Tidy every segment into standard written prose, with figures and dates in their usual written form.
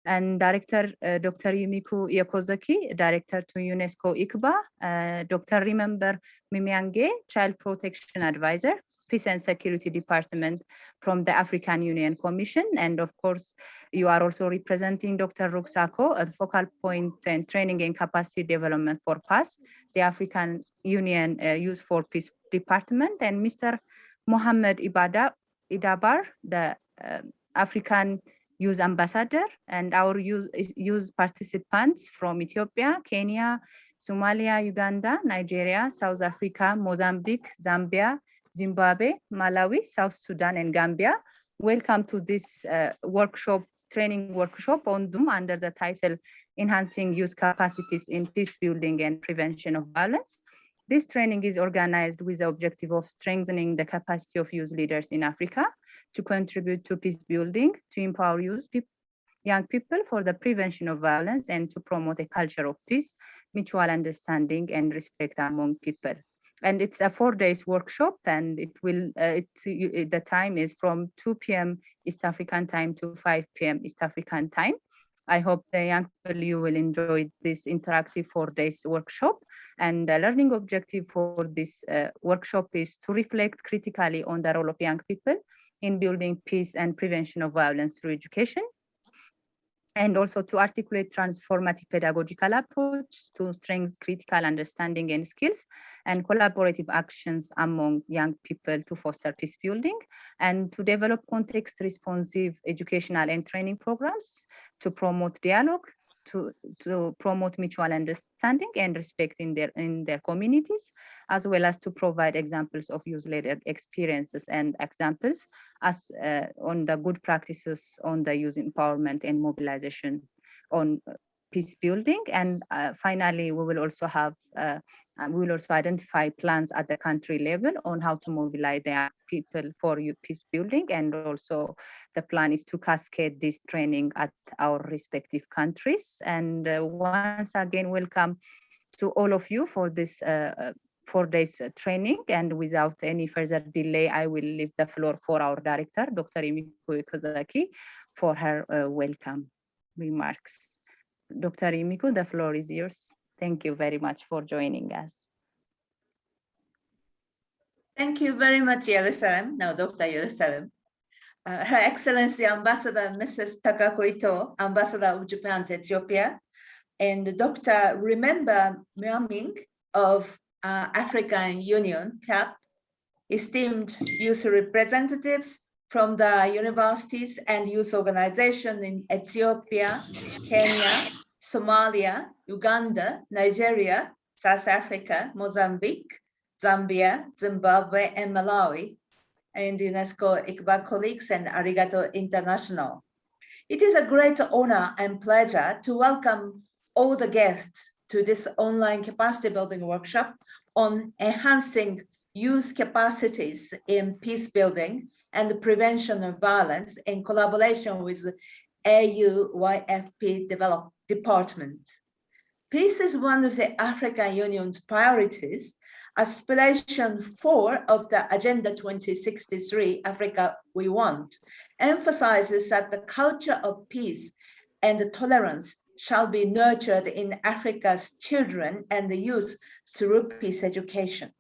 and Director Dr. Yumiko Yakozaki, Director to UNESCO ICBA, Dr. Remember Mimiange, Child Protection Advisor, Peace and Security Department from the African Union Commission. And of course, you are also representing Dr. Ruksako, a focal point and training and capacity development for PAS, the African Union Youth for Peace Department, and Mr. Mohammed Idabar, the African Youth Ambassador, and our youth participants from Ethiopia, Kenya, Somalia, Uganda, Nigeria, South Africa, Mozambique, Zambia, Zimbabwe, Malawi, South Sudan, and Gambia. Welcome to this training workshop on Zoom under the title Enhancing Youth Capacities in Peace Building and Prevention of Violence. This training is organized with the objective of strengthening the capacity of youth leaders in Africa to contribute to peace building, to empower young people for the prevention of violence, and to promote a culture of peace, mutual understanding, and respect among people. And it's a 4-day workshop, and the time is from 2 p.m. East African time to 5 p.m. East African time. I hope the young people, you will enjoy this interactive 4-day workshop. And the learning objective for this workshop is to reflect critically on the role of young people in building peace and prevention of violence through education, and also to articulate transformative pedagogical approach to strengthen critical understanding and skills, and collaborative actions among young people to foster peace building, and to develop context-responsive educational and training programs to promote dialogue, to promote mutual understanding and respect in their communities, as well as to provide examples of youth-led experiences and examples as on the good practices on the youth empowerment and mobilization on peace building. And finally, we will also identify plans at the country level on how to mobilize their people for peace building. And also the plan is to cascade this training at our respective countries. And once again, welcome to all of you for this 4 days training. And without any further delay, I will leave the floor for our director, Dr. Yumiko Ikozaki, for her welcome remarks. Dr. Yumiko, the floor is yours. Thank you very much for joining us. Thank you very much, Yerusalem. Now, Dr. Yerusalem. Her Excellency Ambassador Mrs. Takako Ito, Ambassador of Japan to Ethiopia, and Dr. Remember Myaming of African Union, PAP, esteemed youth representatives from the universities and youth organizations in Ethiopia, Kenya, Somalia, Uganda, Nigeria, South Africa, Mozambique, Zambia, Zimbabwe, and Malawi, and UNESCO ICBA colleagues and Arigato International. It is a great honor and pleasure to welcome all the guests to this online capacity building workshop on enhancing youth capacities in peace building and the prevention of violence in collaboration with AUYFP Department. Peace is one of the African Union's priorities. Aspiration 4 of the Agenda 2063, Africa We Want, emphasizes that the culture of peace and tolerance shall be nurtured in Africa's children and the youth through peace education.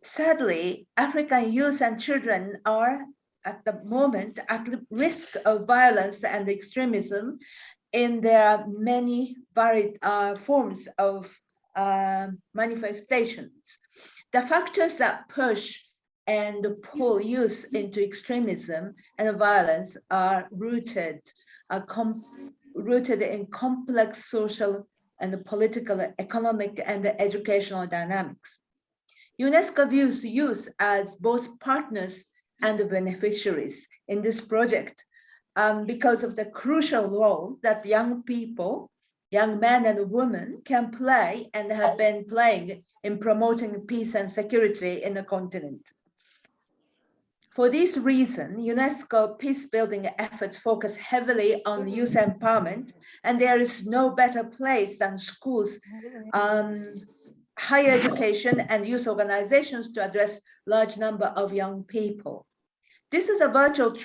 Sadly, African youth and children are at the moment at risk of violence and extremism in their many varied forms of manifestations. The factors that push and pull youth into extremism and violence are rooted in complex social and political, economic, and educational dynamics. UNESCO views youth as both partners and beneficiaries in this project because of the crucial role that young people, young men and women can play and have been playing in promoting peace and security in the continent. For this reason, UNESCO peace-building efforts focus heavily on youth empowerment, and there is no better place than schools, higher education, and youth organizations to address large number of young people. This is a virtual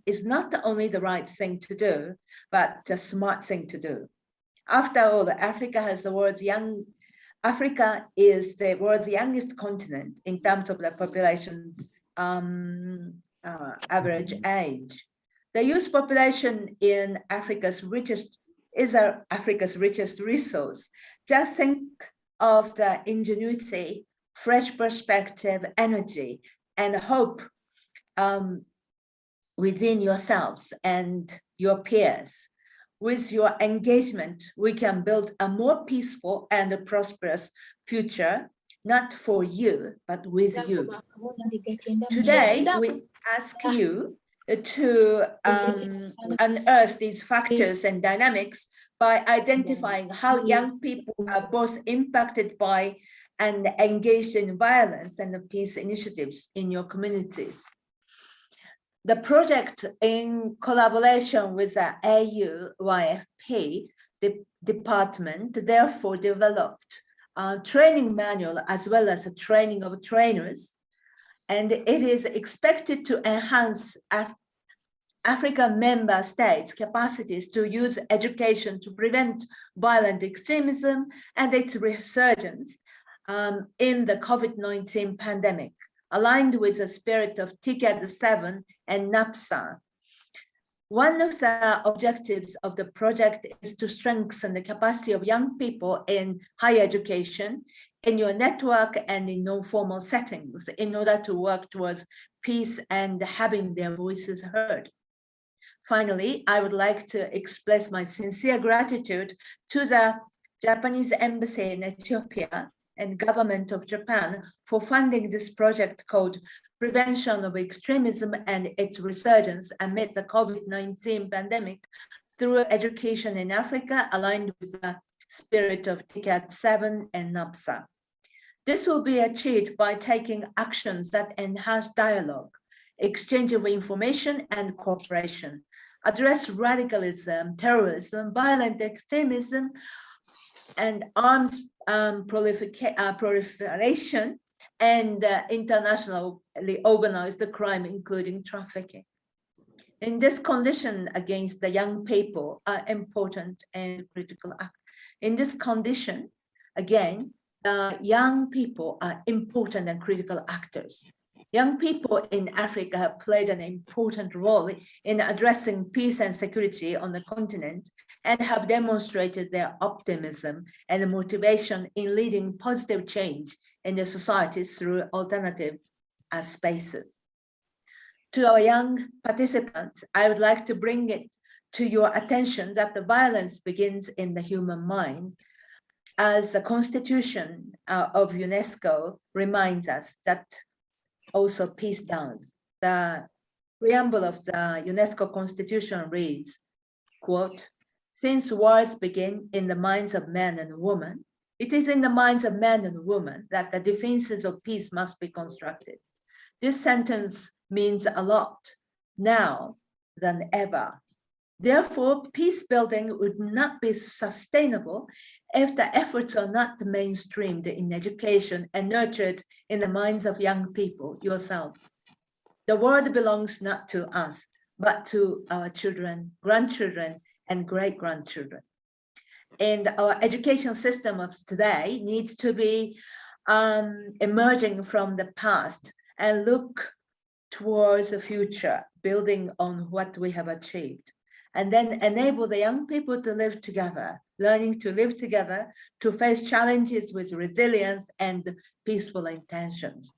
is not only the right thing to do, but the smart thing to do. After all, Africa is the world's youngest continent in terms of the population's average age. The youth population in Africa's richest resource. Just think of the ingenuity, fresh perspective, energy, and hope within yourselves and your peers. With your engagement, we can build a more peaceful and a prosperous future, not for you, but with you. Today, we ask you to unearth these factors and dynamics by identifying how young people are both impacted by and engaged in violence and peace initiatives in your communities. The project, in collaboration with the AU-YFP department, therefore developed a training manual as well as a training of trainers, and it is expected to enhance African member states' capacities to use education to prevent violent extremism and its resurgence in the COVID-19 pandemic, aligned with the spirit of TICAD 7 and NAPSA. One of the objectives of the project is to strengthen the capacity of young people in higher education, in your network and in non-formal settings in order to work towards peace and having their voices heard. Finally, I would like to express my sincere gratitude to the Japanese Embassy in Ethiopia and government of Japan for funding this project called Prevention of Extremism and its Resurgence amid the COVID-19 pandemic through education in Africa, aligned with the spirit of TICAD 7 and NAPSA. This will be achieved by taking actions that enhance dialogue, exchange of information and cooperation, address radicalism, terrorism, violent extremism, and arms proliferation, and internationally organized crime, including trafficking. In this condition, against the young people are important and critical. In this condition, again, young people are important and critical actors. Young people in Africa have played an important role in addressing peace and security on the continent and have demonstrated their optimism and motivation in leading positive change in their societies through alternative spaces. To our young participants, I would like to bring it to your attention that the violence begins in the human mind, as the Constitution of UNESCO reminds us that also peace does. The preamble of the UNESCO Constitution reads, quote, "Since wars begin in the minds of men and women, it is in the minds of men and women that the defenses of peace must be constructed." This sentence means a lot now than ever. Therefore, peace building would not be sustainable if the efforts are not mainstreamed in education and nurtured in the minds of young people, yourselves. The world belongs not to us, but to our children, grandchildren, and great-grandchildren. And our education system of today needs to be emerging from the past and look towards the future, building on what we have achieved. And then enable the young people to live together, learning to live together, to face challenges with resilience and peaceful intentions.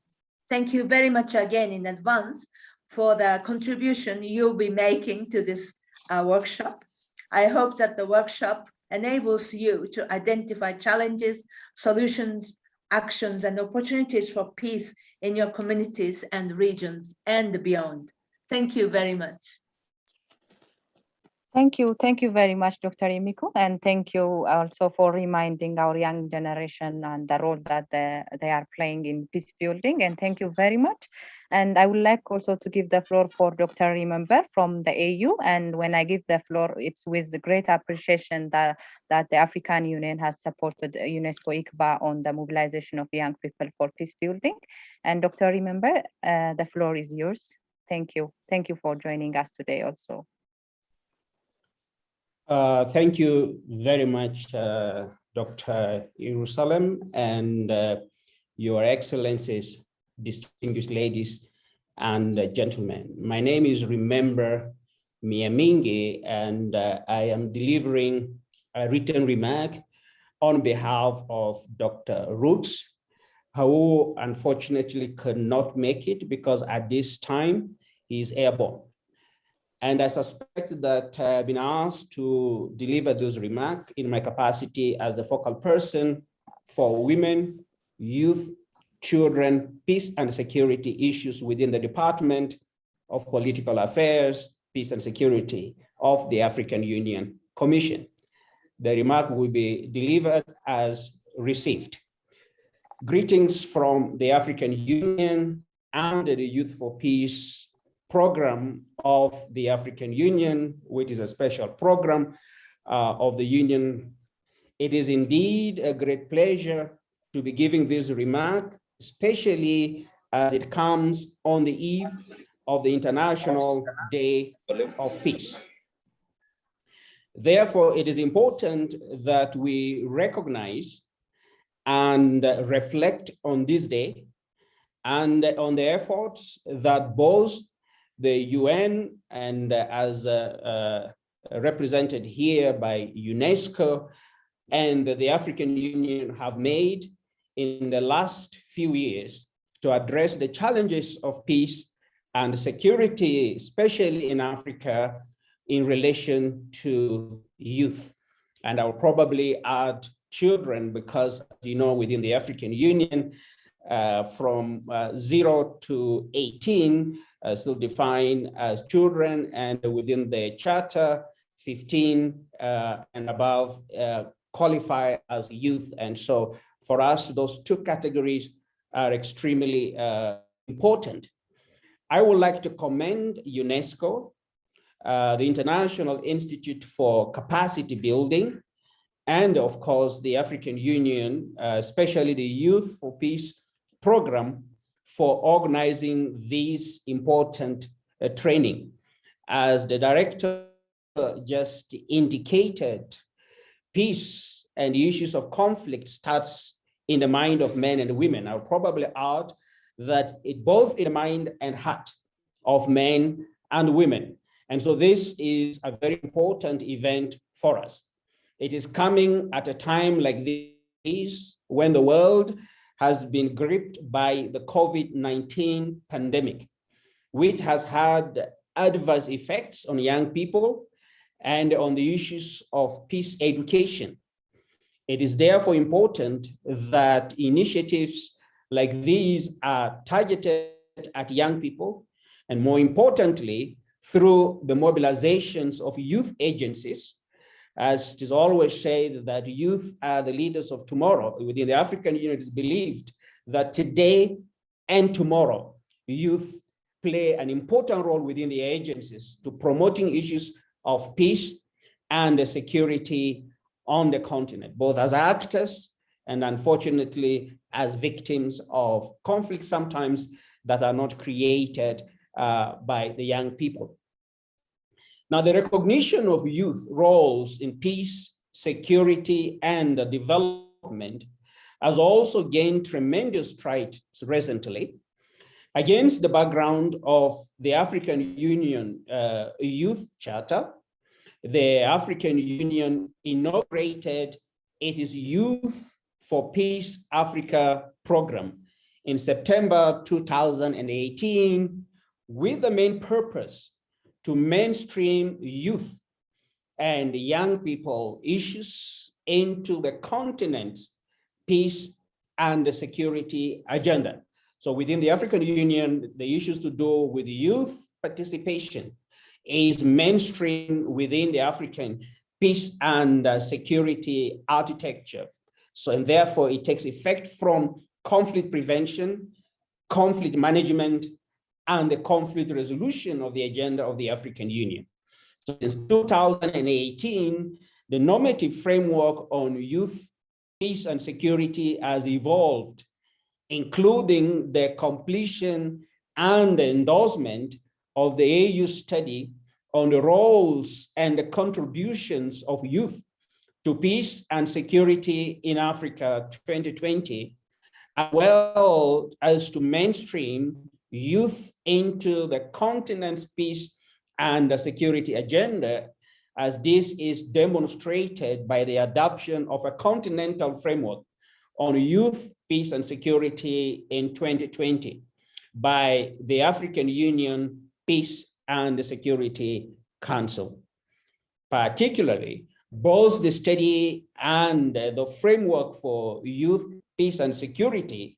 Thank you very much again in advance for the contribution you'll be making to this workshop. I hope that the workshop enables you to identify challenges, solutions, actions, and opportunities for peace in your communities and regions and beyond. Thank you very much. Thank you very much, Dr. Yumiko, and thank you also for reminding our young generation and the role that they are playing in peace building, and thank you very much. And I would like also to give the floor for Dr. Remember from the AU, and when I give the floor, it's with great appreciation that the African Union has supported UNESCO ICBA on the mobilization of young people for peace building. And Dr. Remember, the floor is yours. Thank you. Thank you for joining us today also. Thank you very much, Dr. Jerusalem, and Your Excellencies, distinguished ladies and gentlemen. My name is Remember Miamingi, and I am delivering a written remark on behalf of Dr. Roots, who unfortunately could not make it because at this time he is airborne. And I suspect that I've been asked to deliver this remark in my capacity as the focal person for women, youth, children, peace and security issues within the Department of Political Affairs, Peace and Security of the African Union Commission. The remark will be delivered as received. Greetings from the African Union and the Youth for Peace program of the African Union, which is a special program of the Union. It is indeed a great pleasure to be giving this remark, especially as it comes on the eve of the International Day of Peace. Therefore, it is important that we recognize and reflect on this day and on the efforts that both the UN and as represented here by UNESCO and the African Union have made in the last few years to address the challenges of peace and security, especially in Africa, in relation to youth. And I'll probably add children because, you know, within the African Union, from 0 to 18, still defined as children, and within the charter, 15 and above qualify as youth. And so for us, those two categories are extremely important. I would like to commend UNESCO, the International Institute for Capacity Building, and of course, the African Union, especially the Youth for Peace program, for organizing this important training. As the director just indicated, peace and issues of conflict starts in the mind of men and women. I'll probably add that it both in the mind and heart of men and women. And so this is a very important event for us. It is coming at a time like this when the world has been gripped by the COVID-19 pandemic, which has had adverse effects on young people and on the issues of peace education. It is therefore important that initiatives like these are targeted at young people, and more importantly, through the mobilizations of youth agencies. As it is always said that youth are the leaders of tomorrow. Within the African Union, it is believed that today and tomorrow, youth play an important role within the agencies to promoting issues of peace and security on the continent, both as actors and unfortunately as victims of conflict sometimes that are not created by the young people. Now, the recognition of youth roles in peace, security, and development has also gained tremendous strides recently against the background of the African Union Youth Charter. The African Union inaugurated its Youth for Peace Africa program in September 2018 with the main purpose to mainstream youth and young people issues into the continent's peace and security agenda. So within the African Union, the issues to do with youth participation is mainstream within the African peace and security architecture. So, and therefore it takes effect from conflict prevention, conflict management, and the conflict resolution of the agenda of the African Union. So since 2018, the normative framework on youth, peace, and security has evolved, including the completion and the endorsement of the AU study on the roles and the contributions of youth to peace and security in Africa 2020, as well as to mainstream youth into the continent's peace and the security agenda, as this is demonstrated by the adoption of a continental framework on youth, peace, and security in 2020 by the African Union Peace and Security Council. Particularly, both the study and the framework for youth, peace, and security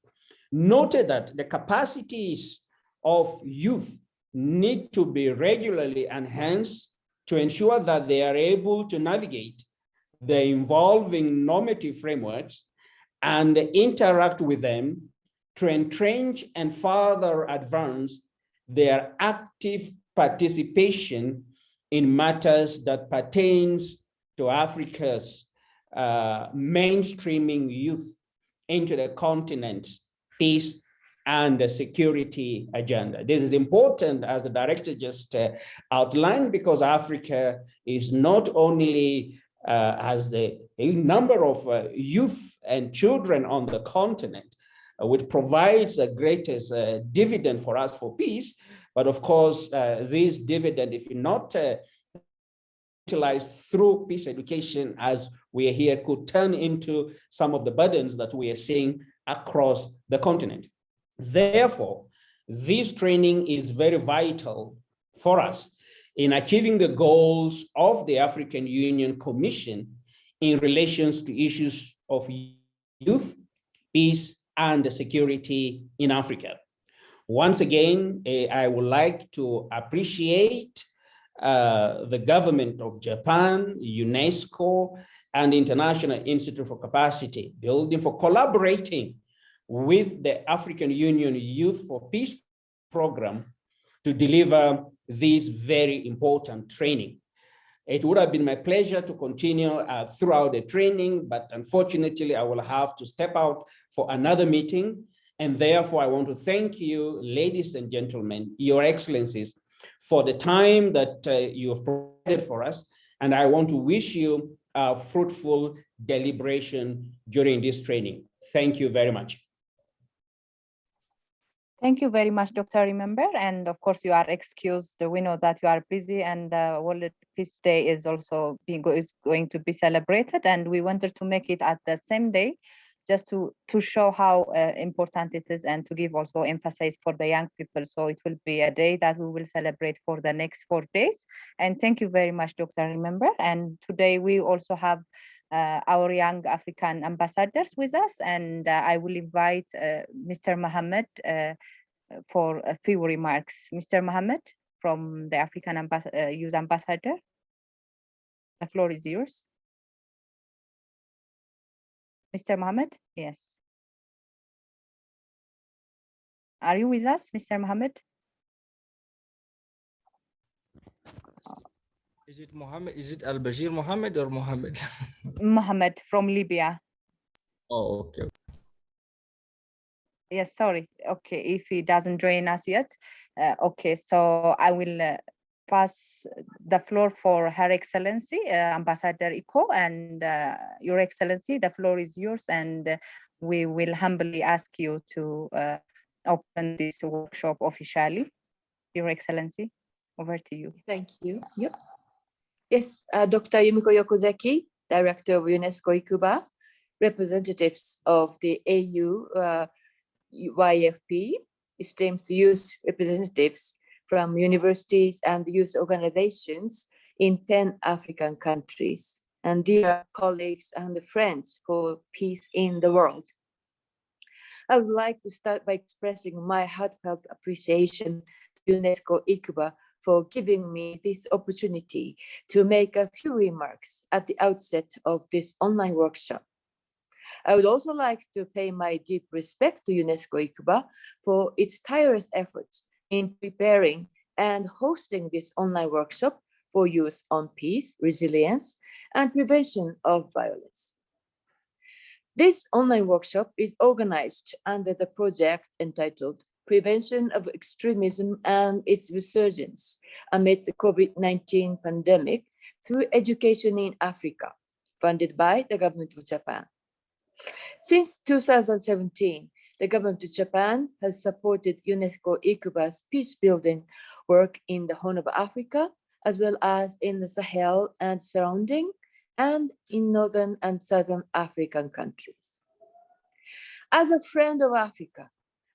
noted that the capacities of youth need to be regularly enhanced to ensure that they are able to navigate the evolving normative frameworks and interact with them to entrench and further advance their active participation in matters that pertains to Africa's mainstreaming youth into the continent's peace and the security agenda. This is important, as the director just outlined, because Africa is not only has a number of youth and children on the continent, which provides the greatest dividend for us for peace, but of course, this dividend, if not utilized through peace education, as we are here, could turn into some of the burdens that we are seeing across the continent. Therefore, this training is very vital for us in achieving the goals of the African Union Commission in relations to issues of youth, peace, and security in Africa. Once again, I would like to appreciate the government of Japan, UNESCO, and International Institute for Capacity Building for collaborating with the African Union Youth for Peace program to deliver this very important training. It would have been my pleasure to continue throughout the training, but unfortunately I will have to step out for another meeting. And therefore I want to thank you, ladies and gentlemen, your excellencies, for the time that you have provided for us. And I want to wish you a fruitful deliberation during this training. Thank you very much. Thank you very much, Dr. Remember. And of course, you are excused. We know that you are busy, and World Peace Day is also going to be celebrated. And we wanted to make it at the same day, just to show how important it is, and to give also emphasis for the young people. So it will be a day that we will celebrate for the next 4 days. And thank you very much, Dr. Remember. And today we also have our young African ambassadors with us, and I will invite Mr. Mohammed for a few remarks. Mr. Mohammed from the African Youth Ambassador, the floor is yours. Mr. Mohammed, yes. Are you with us, Mr. Mohammed? Is it Mohammed? Is it Al-Bashir Mohammed or Mohammed? Mohammed from Libya. Oh, okay. Yes, sorry. Okay, if he doesn't join us yet. Okay, so I will pass the floor for Her Excellency, Ambassador Iko, and Your Excellency, the floor is yours, and we will humbly ask you to open this workshop officially. Your Excellency, over to you. Thank you. Yep. Yes, Dr. Yumiko Yokozaki, Director of Unesco Ikuba, representatives of the AU YFP, esteemed youth representatives from universities and youth organizations in 10 African countries, and dear colleagues and friends for peace in the world. I would like to start by expressing my heartfelt appreciation to UNESCO Ikuba for giving me this opportunity to make a few remarks at the outset of this online workshop. I would also like to pay my deep respect to UNESCO Ikuba for its tireless efforts in preparing and hosting this online workshop for youth on peace, resilience, and prevention of violence. This online workshop is organized under the project entitled prevention of extremism and its resurgence amid the COVID-19 pandemic through education in Africa, funded by the government of Japan. Since 2017, the government of Japan has supported UNESCO Ikuba's peacebuilding work in the Horn of Africa, as well as in the Sahel and surrounding, and in Northern and Southern African countries. As a friend of Africa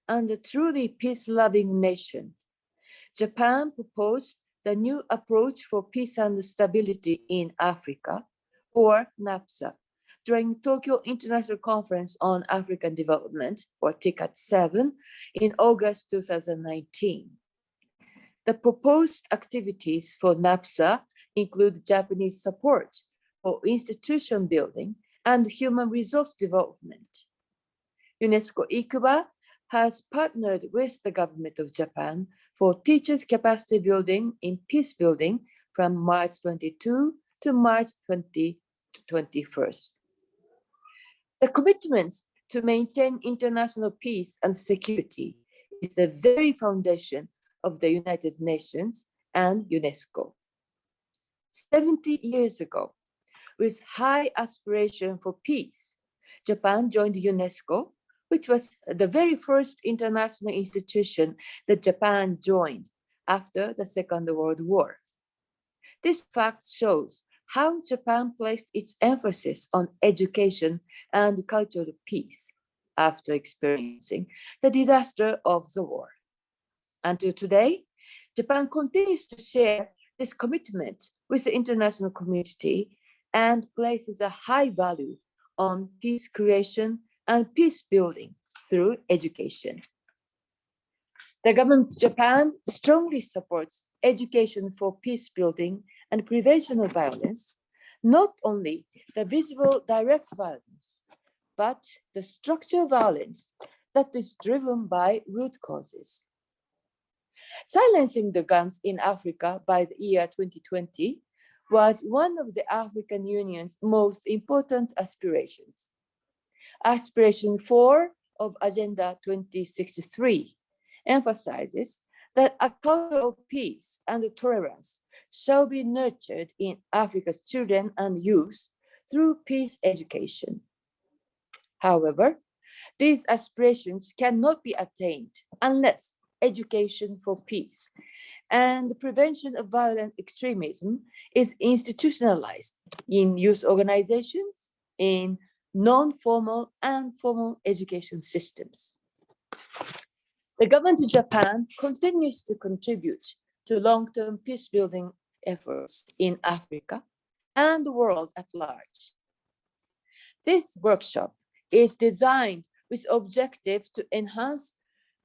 and a truly peace-loving nation, Japan proposed the new approach for peace and stability in Africa, or NAPSA, during Tokyo International Conference on African Development, or TICAD 7, in August 2019. The proposed activities for NAPSA include Japanese support for institution building and human resource development. UNESCO Ikuba has partnered with the government of Japan for teachers' capacity building in peace building from March 22 to March 2021. The commitment to maintain international peace and security is the very foundation of the United Nations and UNESCO. 70 years ago, with high aspiration for peace, Japan joined UNESCO, which was the very first international institution that Japan joined after the Second World War. This fact shows how Japan placed its emphasis on education and cultural peace after experiencing the disaster of the war. Until today, Japan continues to share this commitment with the international community and places a high value on peace creation and peace building through education. The government of Japan strongly supports education for peace building and prevention of violence, not only the visible direct violence, but the structural violence that is driven by root causes. Silencing the guns in Africa by the year 2020 was one of the African Union's most important aspirations. Aspiration 4 of Agenda 2063 emphasizes that a culture of peace and tolerance shall be nurtured in Africa's children and youth through peace education. However, these aspirations cannot be attained unless education for peace and the prevention of violent extremism is institutionalized in youth organizations, in non-formal and formal education systems. The government of Japan continues to contribute to long-term peace-building efforts in Africa and the world at large. This workshop is designed with objective to enhance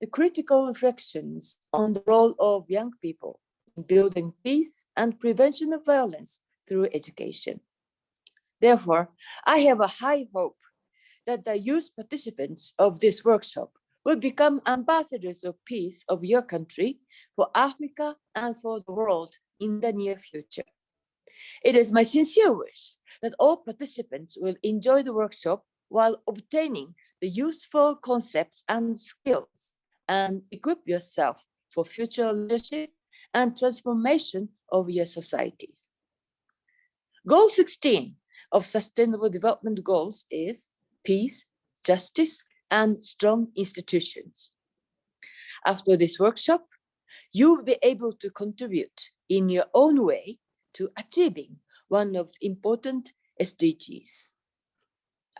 the critical reflections on the role of young people in building peace and prevention of violence through education. Therefore, I have a high hope that the youth participants of this workshop will become ambassadors of peace of your country for Africa and for the world in the near future. It is my sincere wish that all participants will enjoy the workshop while obtaining the useful concepts and skills and equip yourself for future leadership and transformation of your societies. Goal 16 of Sustainable Development Goals is peace, justice, and strong institutions. After this workshop, you will be able to contribute in your own way to achieving one of the important SDGs.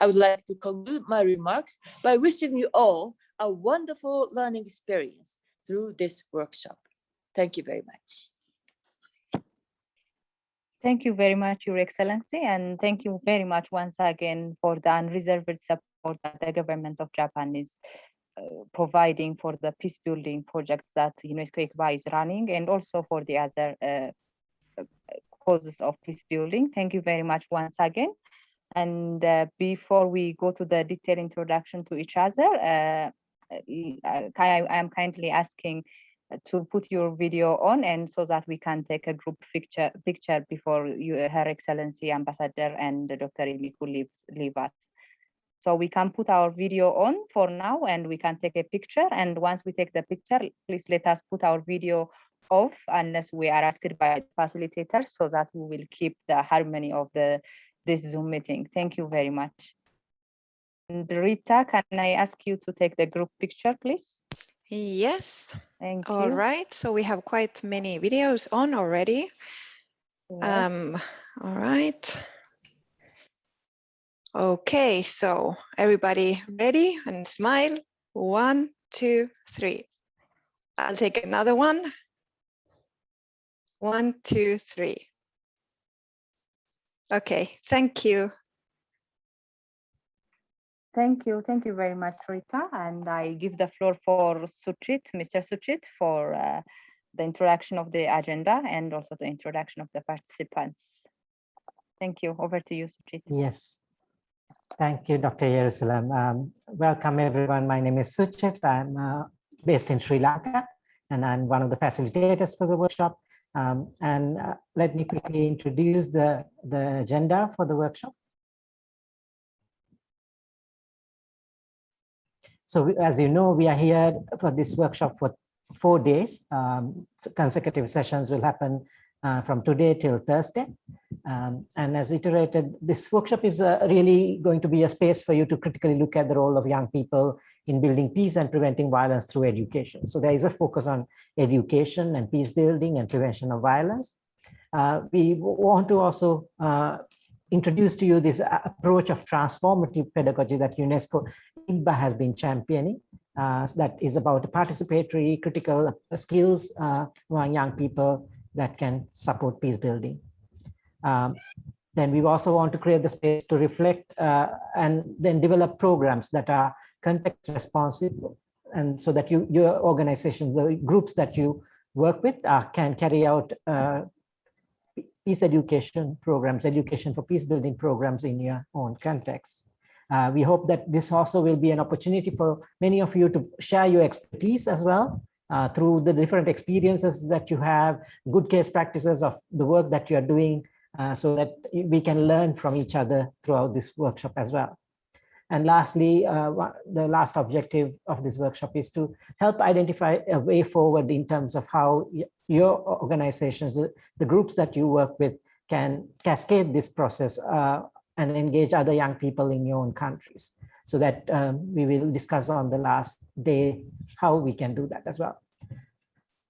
I would like to conclude my remarks by wishing you all a wonderful learning experience through this workshop. Thank you very much. Thank you very much, Your Excellency, and thank you very much once again for the unreserved support that the government of Japan is providing for the peace building projects that UNESCO ICBA is running, and also for the other causes of peace building. Thank you very much once again. And before we go to the detailed introduction to each other, I am kindly asking to put your video on, and so that we can take a group picture before Her Excellency Ambassador and Dr. Yumiko leave us. So we can put our video on for now and we can take a picture. And once we take the picture, please let us put our video off unless we are asked by the facilitators, so that we will keep the harmony of this Zoom meeting. Thank you very much. And Rita, can I ask you to take the group picture, please? Yes. Thank you. All right. So we have quite many videos on already. Yes. All right. Okay, so everybody ready and smile. 1, 2, 3. I'll take another one. 1, 2, 3. Okay, thank you. Thank you very much, Rita. And I give the floor for Suchit, Mr. Suchit, for the introduction of the agenda and also the introduction of the participants. Thank you. Over to you, Suchit. Yes. Thank you, Dr. Yerusalem. Welcome, everyone. My name is Suchit. I'm based in Sri Lanka, and I'm one of the facilitators for the workshop. Let me quickly introduce the agenda for the workshop. So as you know, we are here for this workshop for 4 days. Consecutive sessions will happen from today till Thursday. And as iterated, this workshop is really going to be a space for you to critically look at the role of young people in building peace and preventing violence through education. So there is a focus on education and peace building and prevention of violence. We want to also introduce to you this approach of transformative pedagogy that Unesco ICBA has been championing. That is about participatory critical skills among young people that can support peace building. Then we also want to create the space to reflect and then develop programs that are context responsive, and so that your organizations, the groups that you work with can carry out peace education programs, education for peace building programs in your own context. We hope that this also will be an opportunity for many of you to share your expertise as well through the different experiences that you have, good case practices of the work that you are doing, so that we can learn from each other throughout this workshop as well. And lastly, the last objective of this workshop is to help identify a way forward in terms of how your organizations, the groups that you work with, can cascade this process and engage other young people in your own countries. So that we will discuss on the last day how we can do that as well.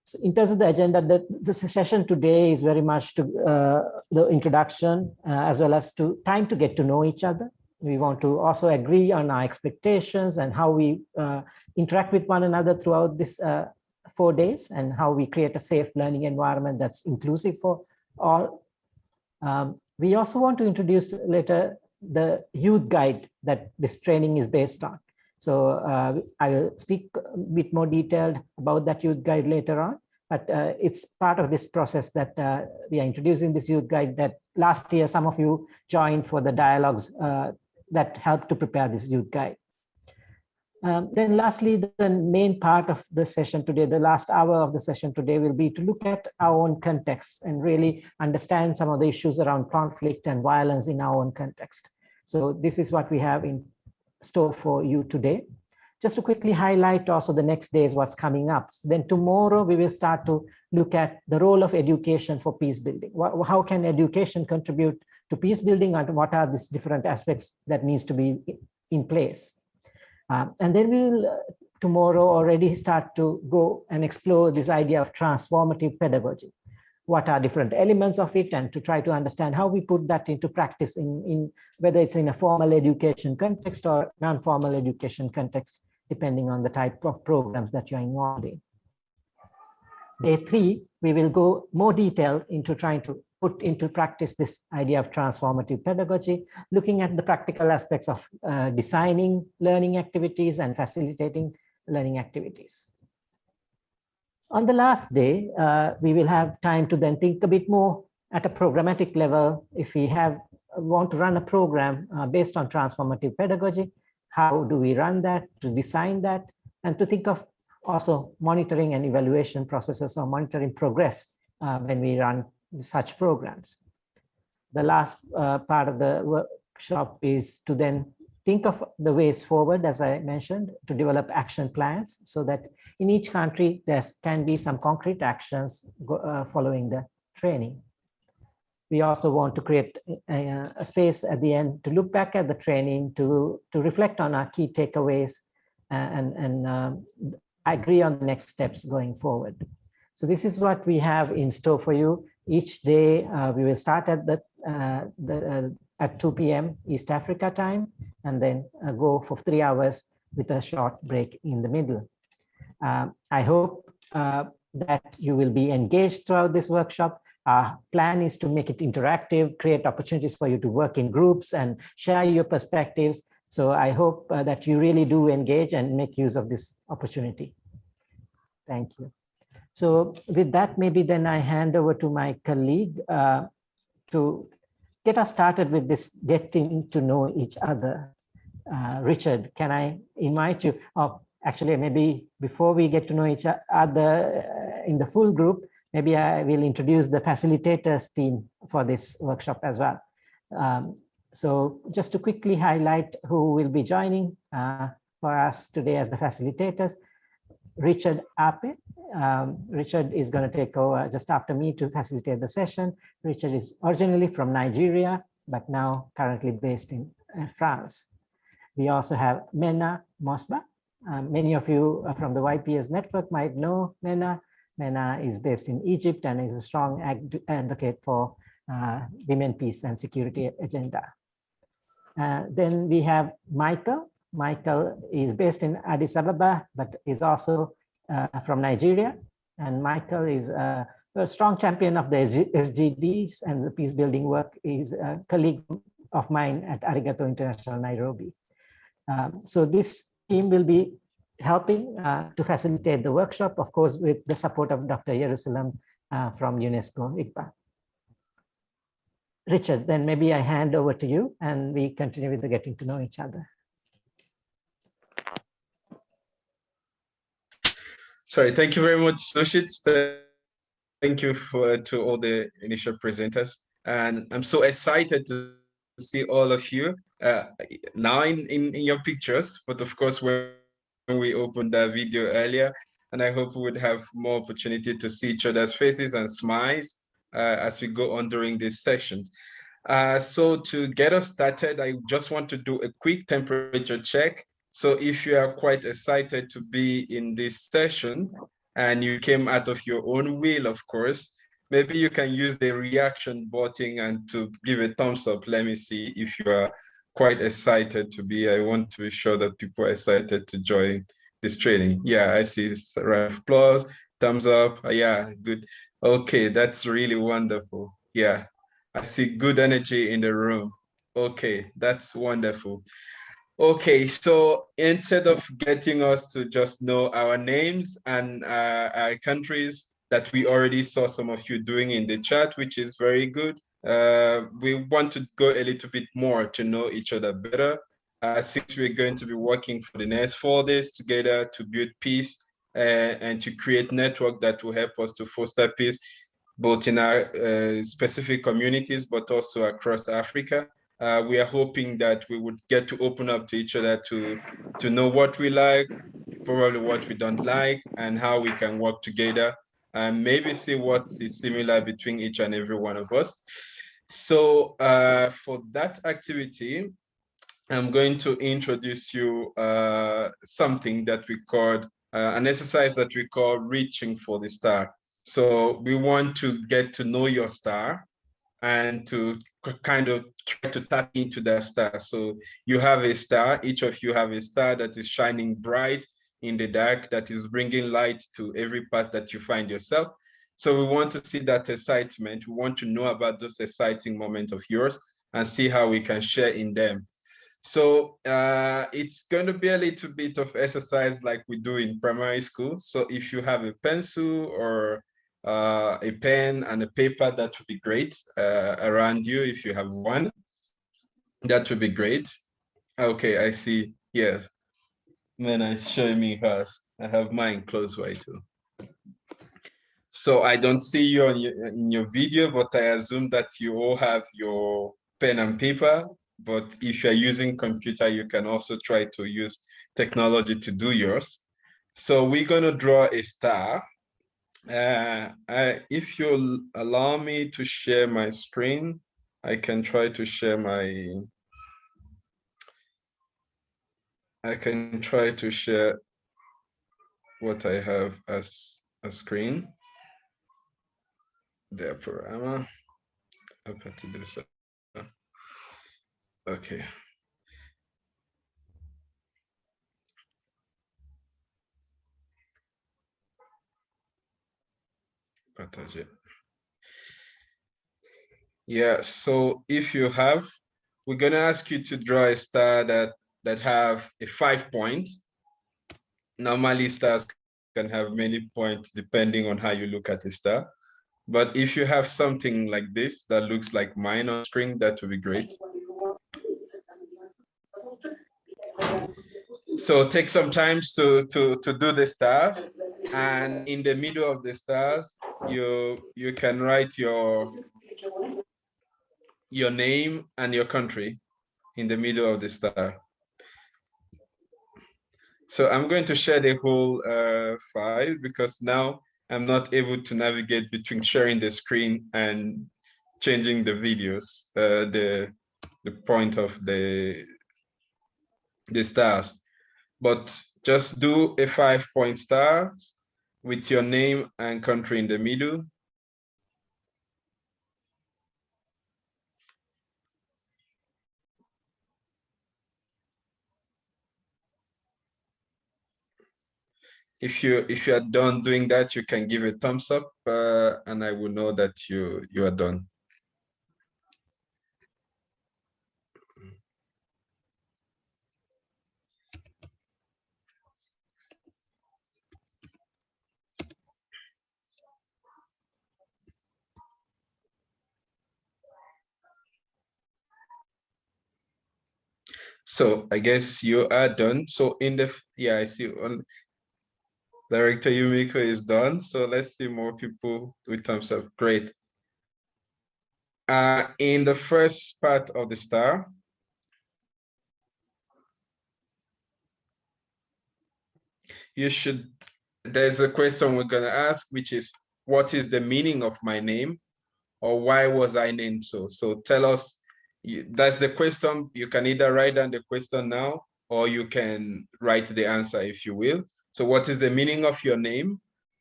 So in terms of the agenda, the session today is very much to the introduction as well as to time to get to know each other. We want to also agree on our expectations and how we interact with one another throughout this 4 days, and how we create a safe learning environment that's inclusive for all. We also want to introduce later the youth guide that this training is based on. So I will speak a bit more detailed about that youth guide later on, but it's part of this process that we are introducing this youth guide that last year some of you joined for the dialogues that helped to prepare this youth guide. Then lastly, the main part of the session today, the last hour of the session today, will be to look at our own context and really understand some of the issues around conflict and violence in our own context. So this is what we have in store for you today. Just to quickly highlight also the next days what's coming up. Then tomorrow we will start to look at the role of education for peace building. How can education contribute to peace building, and what are these different aspects that needs to be in place? And then we will tomorrow already start to go and explore this idea of transformative pedagogy. What are different elements of it, and to try to understand how we put that into practice in whether it's in a formal education context or non-formal education context, depending on the type of programs that you're involved in. Day 3, we will go more detail into trying to put into practice this idea of transformative pedagogy, looking at the practical aspects of designing learning activities and facilitating learning activities. On the last day, we will have time to then think a bit more at a programmatic level. If we want to run a program based on transformative pedagogy, how do we run that, to design that, and to think of also monitoring and evaluation processes or monitoring progress when we run such programs. The last part of the workshop is to then think of the ways forward, as I mentioned, to develop action plans so that in each country there can be some concrete actions following the training. We also want to create a space at the end to look back at the training, to reflect on our key takeaways and agree on the next steps going forward. So this is what we have in store for you. Each day we will start at at 2 p.m. East Africa time, and then go for 3 hours with a short break in the middle. I hope that you will be engaged throughout this workshop. Our plan is to make it interactive, create opportunities for you to work in groups and share your perspectives. So I hope that you really do engage and make use of this opportunity. Thank you. So with that, maybe then I hand over to my colleague to get us started with this getting to know each other. Richard, can I invite you? Oh, actually, maybe before we get to know each other in the full group, maybe I will introduce the facilitators team for this workshop as well. So just to quickly highlight who will be joining for us today as the facilitators. Richard Ape. Richard is going to take over just after me to facilitate the session. Richard is originally from Nigeria, but now currently based in France. We also have Mena Mosba. Many of you from the YPS network might know Mena. Mena is based in Egypt and is a strong advocate for women, peace, and security agenda. Then we have Michael. Michael is based in Addis Ababa, but is also from Nigeria. And Michael is a strong champion of the SGDs and the peace building work. He's a colleague of mine at Arigato International Nairobi. So this team will be helping to facilitate the workshop, of course, with the support of Dr. Jerusalem from UNESCO ICPA. Richard, then maybe I hand over to you and we continue with the getting to know each other. Sorry, thank you very much, Sushit. Thank you to all the initial presenters. And I'm so excited to see all of you now in your pictures, but of course, when we opened that video earlier, and I hope we would have more opportunity to see each other's faces and smiles as we go on during this session. So to get us started, I just want to do a quick temperature check. So if you are quite excited to be in this session and you came out of your own will, of course, maybe you can use the reaction button and to give a thumbs up. Let me see if you are quite excited to be. I want to be sure that people are excited to join this training. Yeah, I see a round of applause, thumbs up. Yeah, good. Okay, that's really wonderful. Yeah, I see good energy in the room. Okay, that's wonderful. Okay, so instead of getting us to just know our names and our countries that we already saw some of you doing in the chat, which is very good, we want to go a little bit more to know each other better. Since we're going to be working for the next 4 days together to build peace and to create network that will help us to foster peace, both in our specific communities, but also across Africa. We are hoping that we would get to open up to each other to know what we like, probably what we don't like, and how we can work together and maybe see what is similar between each and every one of us. So for that activity, I'm going to introduce you something that we called, an exercise that we call reaching for the star. So we want to get to know your star and to kind of try to tap into that star. So you have a star, each of you have a star that is shining bright in the dark, that is bringing light to every part that you find yourself. So we want to see that excitement. We want to know about those exciting moments of yours and see how we can share in them. So it's going to be a little bit of exercise like we do in primary school. So if you have a pencil or a pen and a paper, that would be great around you. If you have one, that would be great. Okay, I see. Yes, Mena is showing me hers. I have mine close by too. So I don't see you on in your video, but I assume that you all have your pen and paper. but if you're using computer, you can also try to use technology to do yours. So we're going to draw a star. If you'll allow me to share my screen, I can try to share what I have as a screen. The program. Okay. Yeah, so if you have, we're gonna ask you to draw a star that have a 5 points. Normally stars can have many points depending on how you look at a star. But if you have something like this that looks like mine on screen, that would be great. So take some time to do the stars, and in the middle of the stars, you can write your name and your country in the middle of the star. So I'm going to share the whole file because now I'm not able to navigate between sharing the screen and changing the videos, the point of the stars. But just do a 5-point star with your name and country in the middle. If you are done doing that, you can give a thumbs up, and I will know that you are done. So I guess you are done. So in the, yeah, I see Director Yumiko is done. So let's see more people with thumbs up. Great. In the first part of the star, there's a question we're gonna ask, which is, what is the meaning of my name? Or why was I named so? So tell us, that's the question. You can either write down the question now, or you can write the answer if you will. So what is the meaning of your name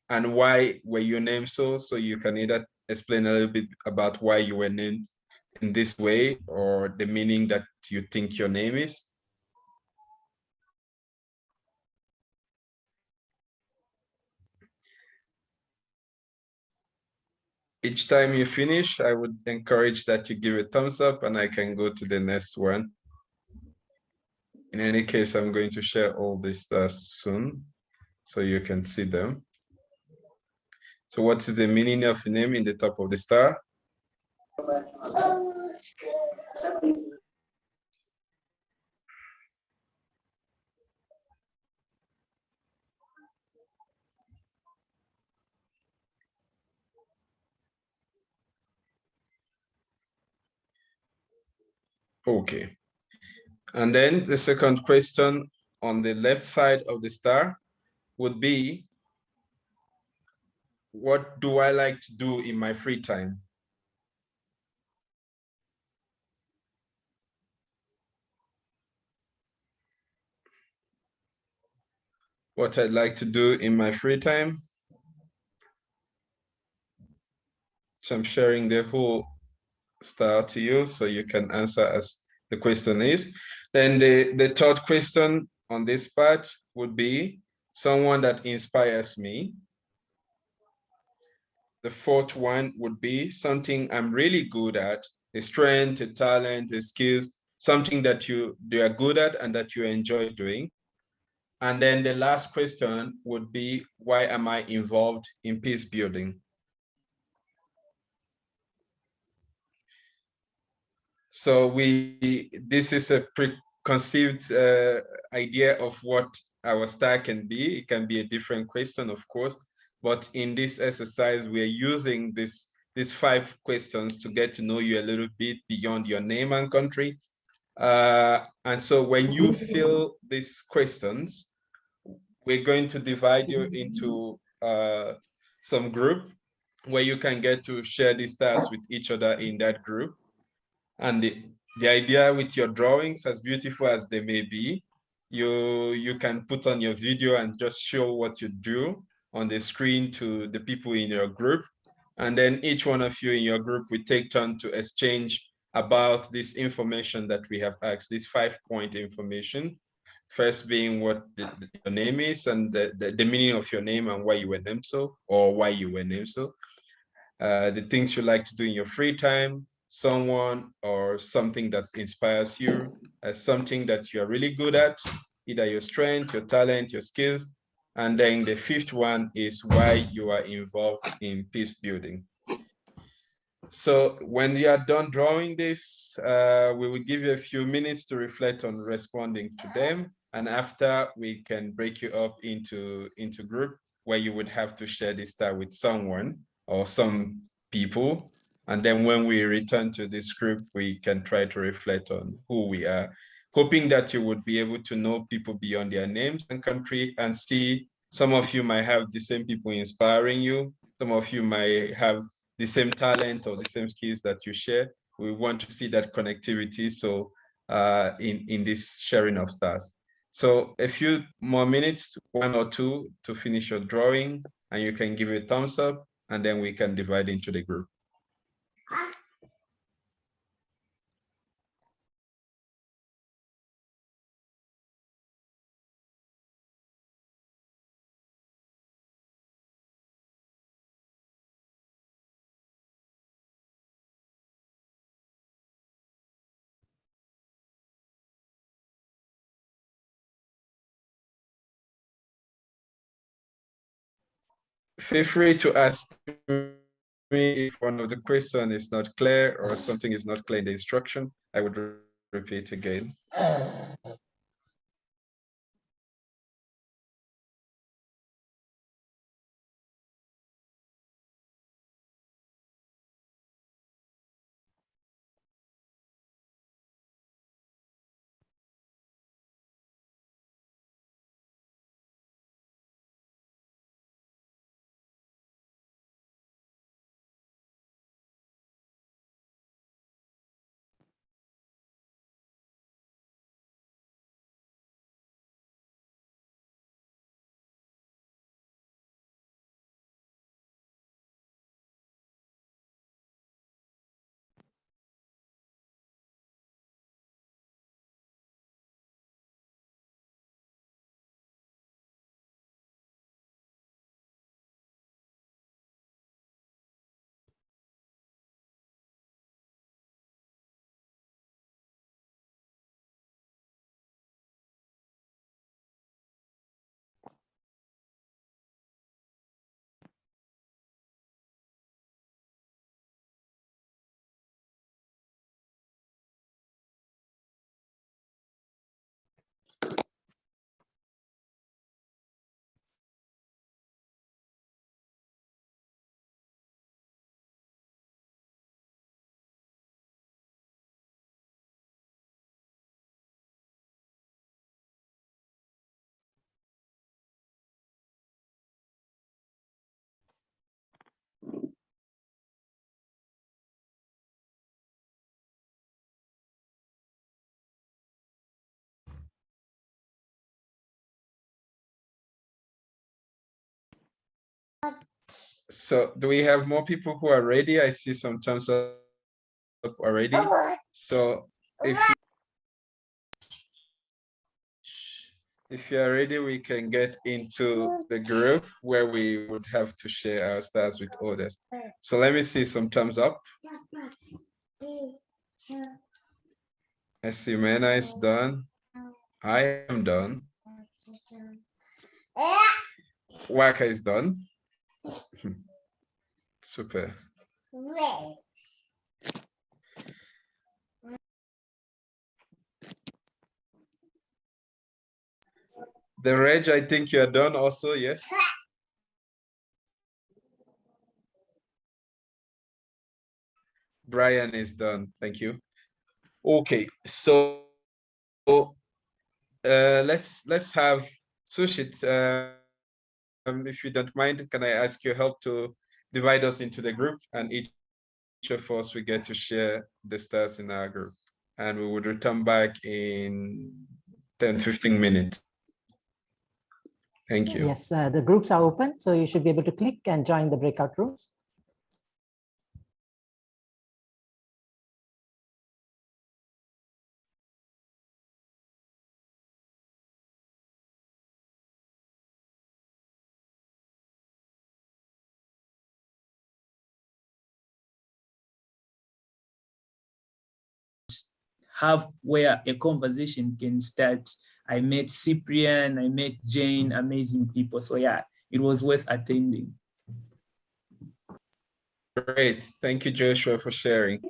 and why were you named so? So you can either explain a little bit about why you were named in this way or the meaning that you think your name is. Each time you finish, I would encourage that you give a thumbs up and I can go to the next one. In any case, I'm going to share all these stars soon so you can see them. So what is the meaning of the name in the top of the star? Okay. And then the second question on the left side of the star would be, what do I like to do in my free time? What I'd like to do in my free time. So I'm sharing the whole star to you so you can answer as the question is. Then the third question on this part would be someone that inspires me. The fourth one would be something I'm really good at, a strength, a talent, a skills, something that you are good at and that you enjoy doing. And then the last question would be, why am I involved in peace building? So this is a preconceived idea of what our star can be. It can be a different question, of course, but in this exercise, we are using these 5 questions to get to know you a little bit beyond your name and country, And so when you fill these questions, we're going to divide you into some group where you can get to share these tasks with each other in that group. And the idea with your drawings, as beautiful as they may be, you can put on your video and just show what you do on the screen to the people in your group. And then each one of you in your group will take turn to exchange about this information that we have asked, this 5-point information. First being what your name is and the meaning of your name and why you were named so, or why you were named so. The things you like to do in your free time, someone or something that inspires you, something that you're really good at, either your strength, your talent, your skills. And then the 5th one is why you are involved in peace building. So when you are done drawing this, we will give you a few minutes to reflect on responding to them. And after, we can break you up into group where you would have to share this style with someone or some people. And then when we return to this group, we can try to reflect on who we are, hoping that you would be able to know people beyond their names and country and see some of you might have the same people inspiring you. Some of you might have the same talent or the same skills that you share. We want to see that connectivity. So in this sharing of stars. So a few more minutes, 1 or 2 to finish your drawing, and you can give it a thumbs up, and then we can divide into the group. Feel free to ask me if one of the question is not clear or something is not clear in the instruction. I would repeat again. So do we have more people who are ready? I see some thumbs up already. So if you are ready, we can get into the group where we would have to share our stars with others. So let me see some thumbs up. I see Mena is done. I am done. Waka is done. Super. The Reg, I think you're done also, yes? Brian is done, thank you. Okay, so let's have Sushit. If you don't mind, can I ask your help to divide us into the group, and each of us we get to share the stars in our group, and we would return back in 10-15 minutes. Thank you. Yes, the groups are open, so you should be able to click and join the breakout rooms. Have where a conversation can start. I met Cyprian, I met Jane, amazing people. So yeah, it was worth attending. Great. Thank you, Joshua, for sharing.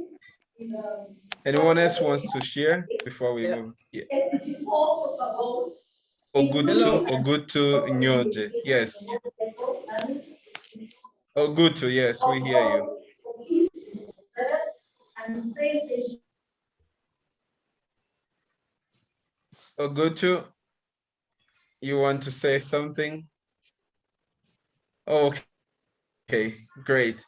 Anyone else wants to share before we move? Yeah. Ogutu Nyoje. Yes. Ogutu, yes, we hear you. Ogutu, you want to say something? Oh, okay, great.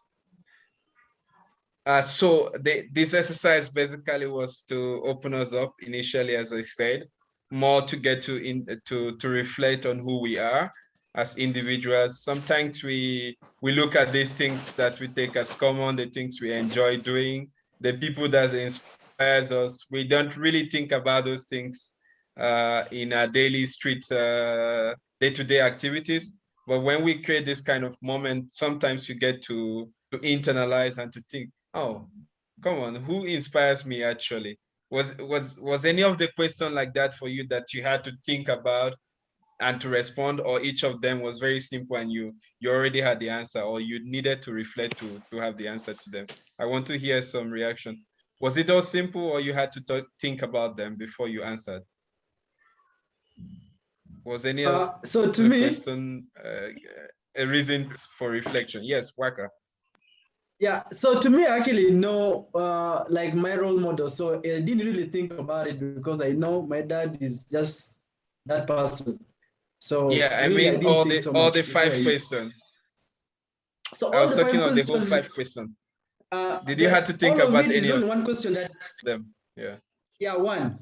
So this exercise basically was to open us up initially, as I said, more to get to reflect on who we are as individuals. Sometimes we look at these things that we take as common, the things we enjoy doing, the people that inspires us. We don't really think about those things in our daily street day-to-day activities. But when we create this kind of moment, sometimes you get to internalize and to think, oh, come on, who inspires me actually? Was any of the question like that for you that you had to think about and to respond, or each of them was very simple and you already had the answer, or you needed to reflect to have the answer to them? I want to hear some reaction. Was it all simple, or you had to think about them before you answered? Was any of so to the me, question a reason for reflection? Yes, Waka. Yeah, so to me, actually, no, like my role model. So I didn't really think about it because I know my dad is just that person. So yeah, I really, mean, all the 5 questions. So I was talking of the whole 5 questions. Did you have to think all about of it any is of on one question that them? Yeah. Yeah, one.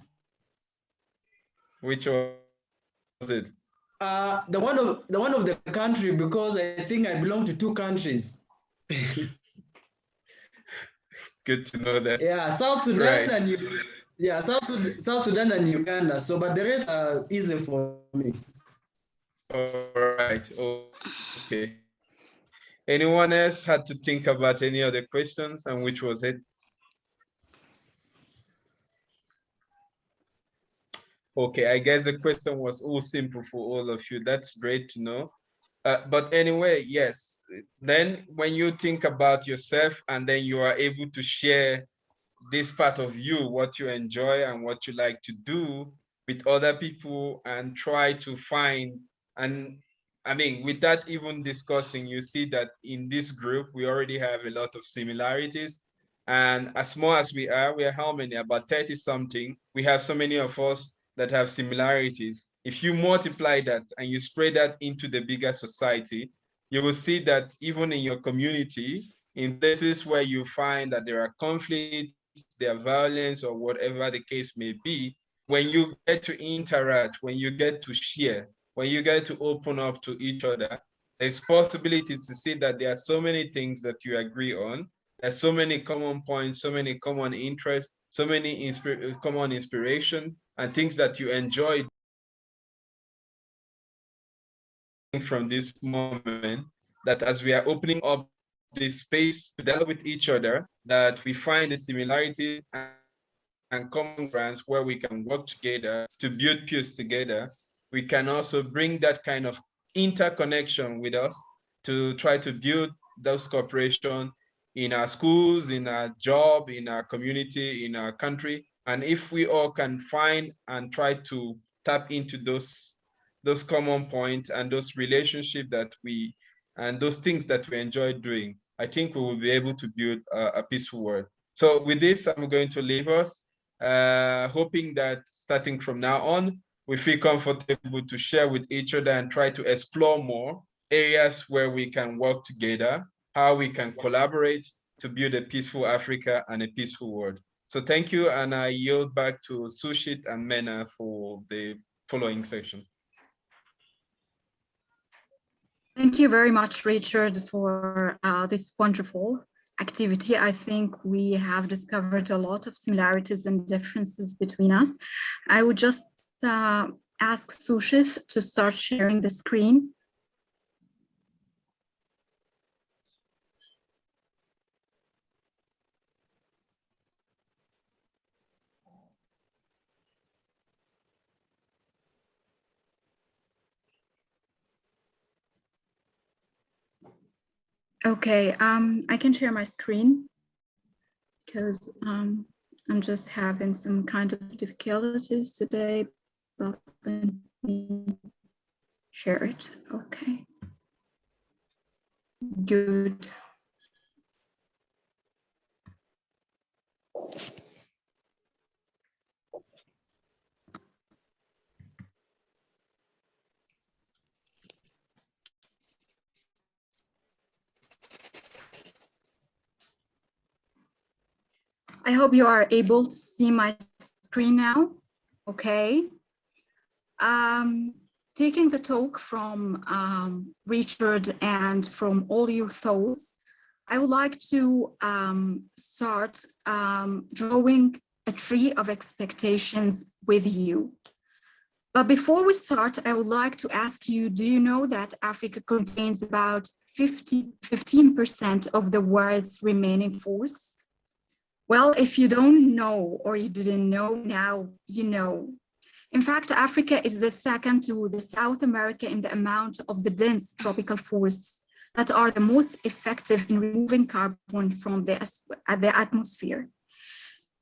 Which was it? The one of the country, because I think I belong to 2 countries. Good to know that. Yeah, South Sudan Right. and yeah, South Sudan and Uganda. So, but the rest are easy for me. All right. Okay. Anyone else had to think about any other questions, and which was it? Okay, I guess the question was all simple for all of you. That's great to know. But anyway, yes, then when you think about yourself and then you are able to share this part of you, what you enjoy and what you like to do with other people, and try to find, and I mean, without even discussing, you see that in this group, we already have a lot of similarities. And as small as we are how many? About 30 something. We have so many of us that have similarities. If you multiply that and you spread that into the bigger society, you will see that even in your community, in places where you find that there are conflicts, there are violence, or whatever the case may be, when you get to interact, when you get to share, when you get to open up to each other, there's possibilities to see that there are so many things that you agree on. There's so many common points, so many common interests, so many common inspiration, and things that you enjoy from this moment, that as we are opening up this space to dialogue with each other, that we find the similarities and common grounds where we can work together to build peace together. We can also bring that kind of interconnection with us to try to build those cooperation in our schools, in our job, in our community, in our country. And if we all can find and try to tap into those common points and those relationships that and those things that we enjoy doing, I think we will be able to build a peaceful world. So with this, I'm going to leave us. hoping that starting from now on, we feel comfortable to share with each other and try to explore more areas where we can work together, how we can collaborate to build a peaceful Africa and a peaceful world. So thank you, and I yield back to Sushit and Mena for the following section. Thank you very much, Richard, for this wonderful activity. I think we have discovered a lot of similarities and differences between us. I would just ask Sushit to start sharing the screen. Okay, I can share my screen because I'm just having some kind of difficulties today, but let me share it. Okay, good. I hope you are able to see my screen now. Okay. Taking the talk from Richard and from all your thoughts, I would like to start drawing a tree of expectations with you. But before we start, I would like to ask you, do you know that Africa contains about 15% of the world's remaining forest? Well, if you don't know or you didn't know, now you know. In fact, Africa is the second to the South America in the amount of the dense tropical forests that are the most effective in removing carbon from the atmosphere.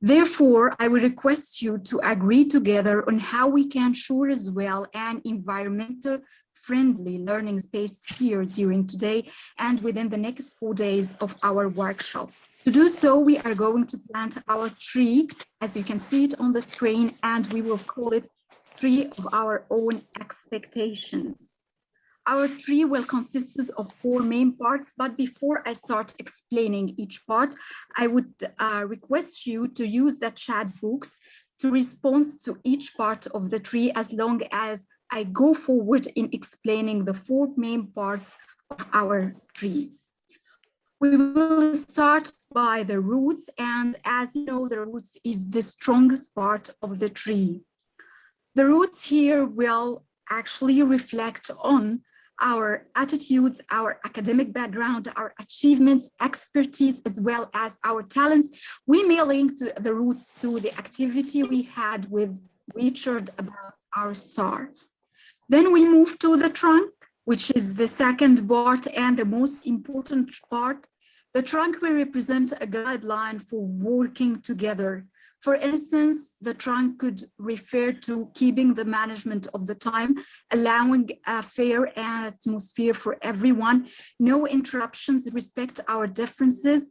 Therefore, I would request you to agree together on how we can ensure as well an environmental friendly learning space here during today and within the next 4 days of our workshop. To do so, we are going to plant our tree, as you can see it on the screen, and we will call it Tree of Our Own Expectations. Our tree will consist of 4 main parts, but before I start explaining each part, I would request you to use the chat box to respond to each part of the tree as long as I go forward in explaining the 4 main parts of our tree. We will start by the roots, and as you know, the roots is the strongest part of the tree. The roots here will actually reflect on our attitudes, our academic background, our achievements, expertise, as well as our talents. We may link the roots to the activity we had with Richard about our star. Then we move to the trunk, which is the second part and the most important part. The trunk will represent a guideline for working together. For instance, the trunk could refer to keeping the management of the time, allowing a fair atmosphere for everyone, no interruptions, respect our differences,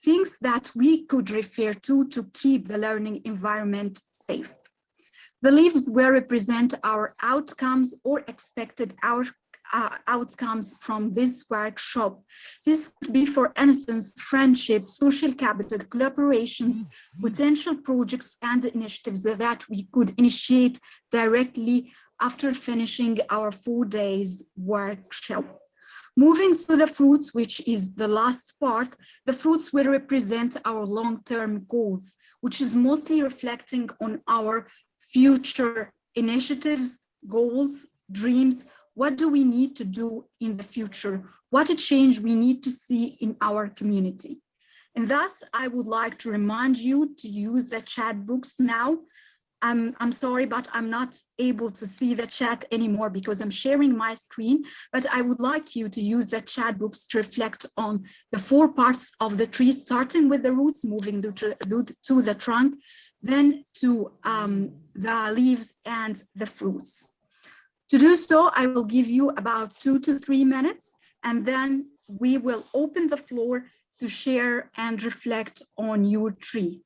things that we could refer to keep the learning environment safe. The leaves will represent our outcomes or expected outcomes from this workshop. This could be, for instance, friendship, social capital, collaborations, potential projects and initiatives that we could initiate directly after finishing our 4 days workshop. Moving to the fruits, which is the last part, the fruits will represent our long-term goals, which is mostly reflecting on our future initiatives, goals, dreams. What do we need to do in the future? What a change we need to see in our community. And thus, I would like to remind you to use the chat box now. I'm sorry, but I'm not able to see the chat anymore because I'm sharing my screen, but I would like you to use the chat box to reflect on the 4 parts of the tree, starting with the roots, moving to the trunk, then to the leaves and the fruits. To do so, I will give you about 2 to 3 minutes, and then we will open the floor to share and reflect on your tree.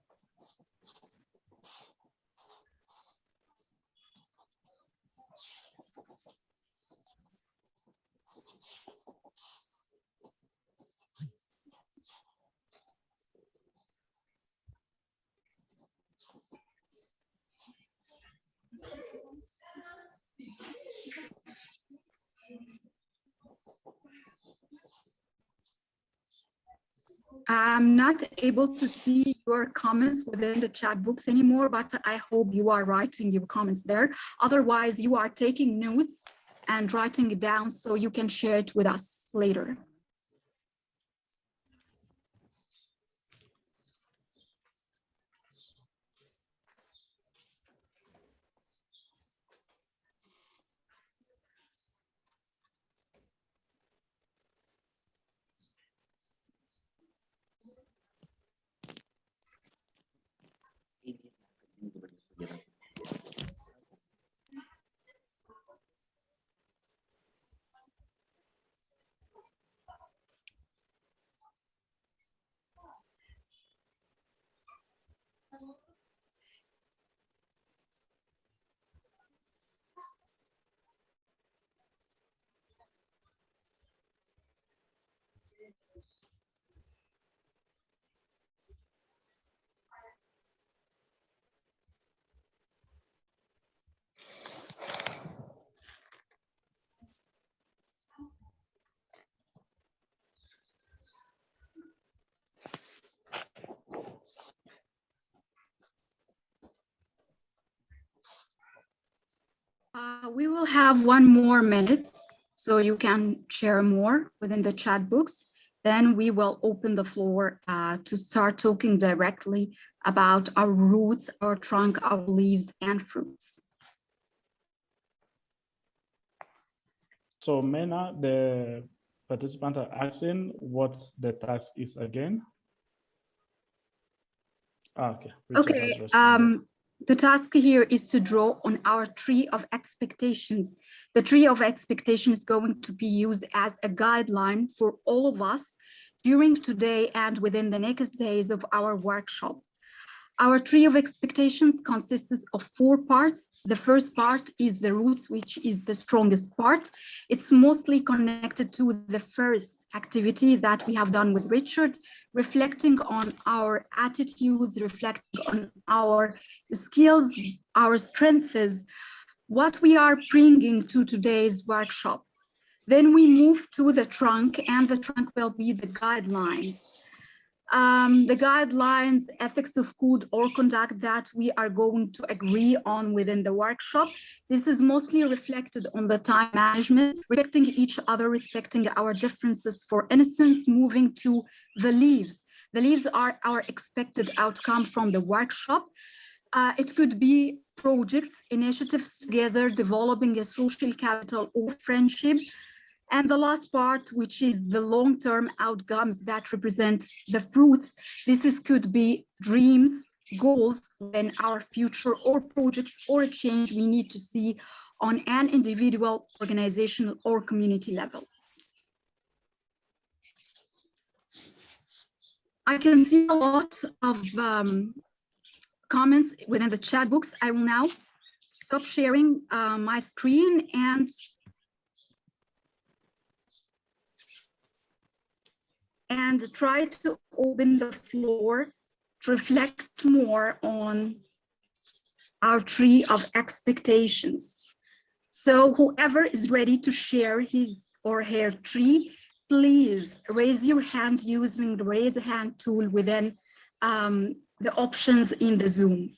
I'm not able to see your comments within the chat box anymore, but I hope you are writing your comments there. Otherwise, you are taking notes and writing it down so you can share it with us later. We will have 1 more minute, so you can share more within the chat box. Then we will open the floor to start talking directly about our roots, our trunk, our leaves, and fruits. So Mena, the participants are asking what the task is again. Okay. Okay. The task here is to draw on our tree of expectations. The tree of expectation is going to be used as a guideline for all of us during today and within the next days of our workshop. Our tree of expectations consists of 4 parts. The first part is the roots, which is the strongest part. It's mostly connected to the first activity that we have done with Richard, reflecting on our attitudes, reflecting on our skills, our strengths, what we are bringing to today's workshop. Then we move to the trunk, and the trunk will be the guidelines. The guidelines, ethics of code or conduct that we are going to agree on within the workshop. This is mostly reflected on the time management, respecting each other, respecting our differences. For instance, moving to the leaves. The leaves are our expected outcome from the workshop. It could be projects, initiatives together, developing a social capital or friendship. And the last part, which is the long-term outcomes that represent the fruits. Could be dreams, goals, then our future or projects or a change we need to see on an individual, organizational, or community level. I can see a lot of comments within the chat box. I will now stop sharing my screen and try to open the floor to reflect more on our tree of expectations. So whoever is ready to share his or her tree, please raise your hand using the raise a hand tool within the options in the Zoom.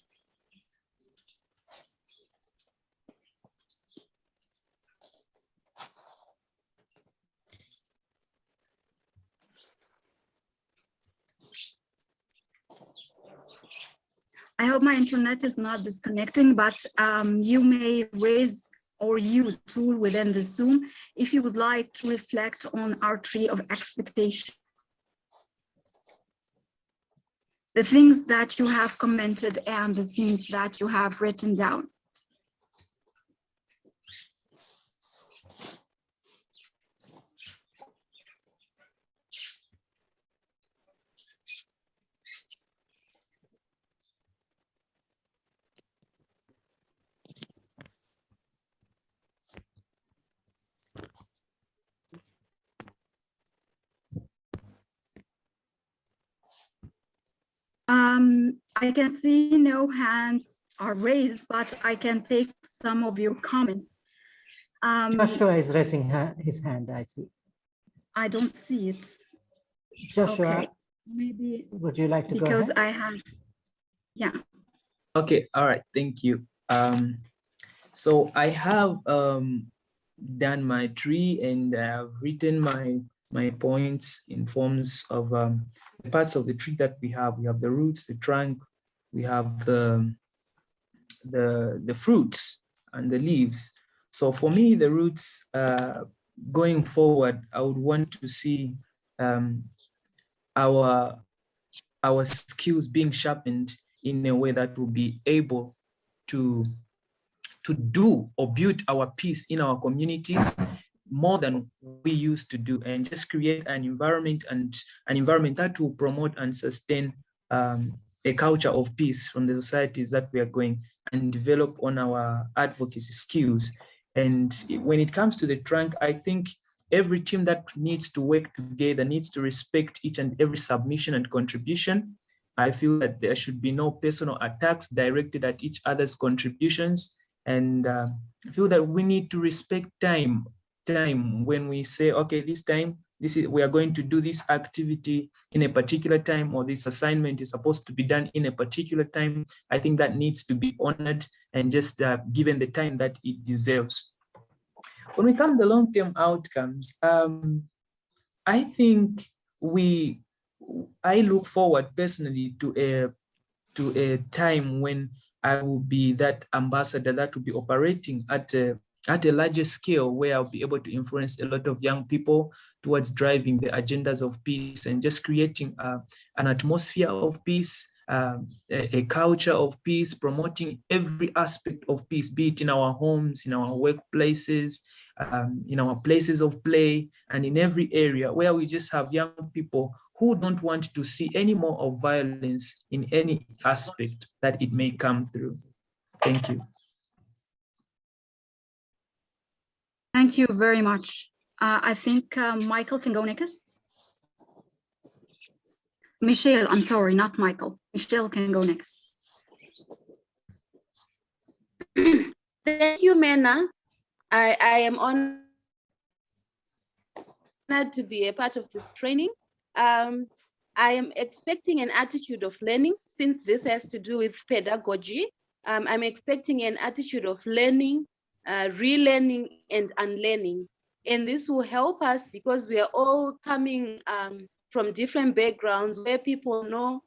I hope my internet is not disconnecting, but you may raise or use a tool within the Zoom if you would like to reflect on our tree of expectation. The things that you have commented and the things that you have written down. I can see no hands are raised, but I can take some of your comments. Joshua is raising his hand, I see. I don't see it. Joshua, Okay. Maybe Would you like to go because ahead? I have, yeah. Okay, all right, thank you. So I have done my tree and I have written my points in forms of the parts of the tree that we have. We have the roots, the trunk, we have the fruits and the leaves. So for me, the roots, going forward, I would want to see our skills being sharpened in a way that will be able to do or build our peace in our communities more than we used to do, and just create an environment that will promote and sustain a culture of peace from the societies that we are going, and develop on our advocacy skills. And when it comes to the trunk, I think every team that needs to work together needs to respect each and every submission and contribution. I feel that there should be no personal attacks directed at each other's contributions. And I feel that we need to respect time when we say, okay, this time, we are going to do this activity in a particular time, or this assignment is supposed to be done in a particular time. I think that needs to be honored and just given the time that it deserves. When we come to long-term outcomes, I think I look forward personally to a time when I will be that ambassador that will be operating at a larger scale, where I'll be able to influence a lot of young people towards driving the agendas of peace and just creating an atmosphere of peace, a culture of peace, promoting every aspect of peace, be it in our homes, in our workplaces, in our places of play, and in every area where we just have young people who don't want to see any more of violence in any aspect that it may come through. Thank you. Thank you very much. I think Michael can go next. Michelle, I'm sorry, not Michael. Michelle can go next. Thank you, Mena. I am honored to be a part of this training. I am expecting an attitude of learning, since this has to do with pedagogy. I'm expecting an attitude of learning, relearning, and unlearning. And this will help us because we are all coming from different backgrounds where people know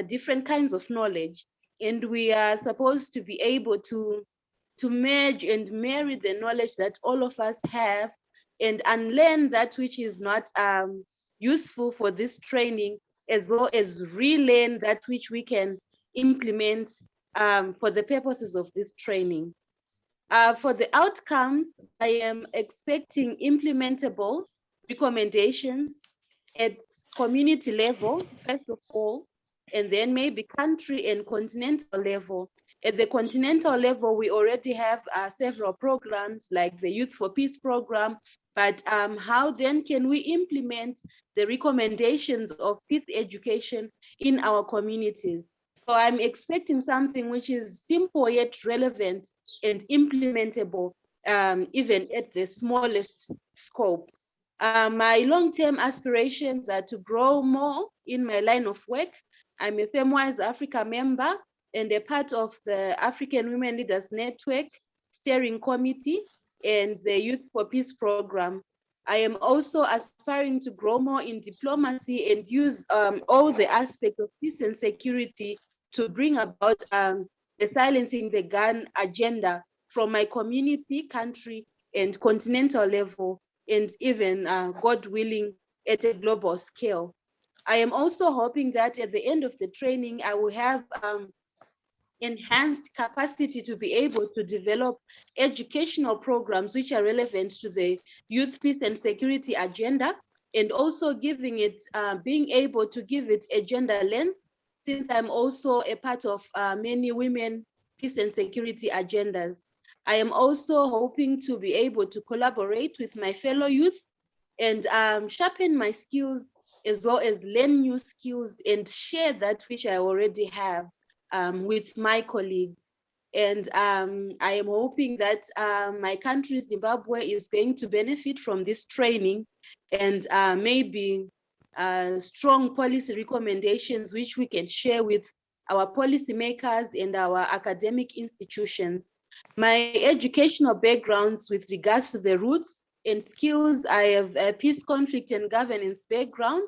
different kinds of knowledge. And we are supposed to be able to merge and marry the knowledge that all of us have and unlearn that which is not useful for this training, as well as relearn that which we can implement for the purposes of this training. For the outcome, I am expecting implementable recommendations at community level, first of all, and then maybe country and continental level. At the continental level, we already have several programs like the Youth for Peace program, but how then can we implement the recommendations of peace education in our communities? So I'm expecting something which is simple yet relevant and implementable, even at the smallest scope. My long-term aspirations are to grow more in my line of work. I'm a FemWise Africa member and a part of the African Women Leaders Network Steering Committee and the Youth for Peace program. I am also aspiring to grow more in diplomacy and use all the aspects of peace and security to bring about the silencing the gun agenda from my community, country, and continental level, and even, God willing, at a global scale. I am also hoping that at the end of the training, I will have enhanced capacity to be able to develop educational programs which are relevant to the youth peace and security agenda, and also giving it, being able to give it a gender lens, since I'm also a part of many women peace and security agendas. I am also hoping to be able to collaborate with my fellow youth and sharpen my skills, as well as learn new skills and share that which I already have with my colleagues. And I am hoping that my country, Zimbabwe, is going to benefit from this training and maybe strong policy recommendations which we can share with our policymakers and our academic institutions. My educational backgrounds with regards to the roots and skills, I have a peace, conflict, and governance background,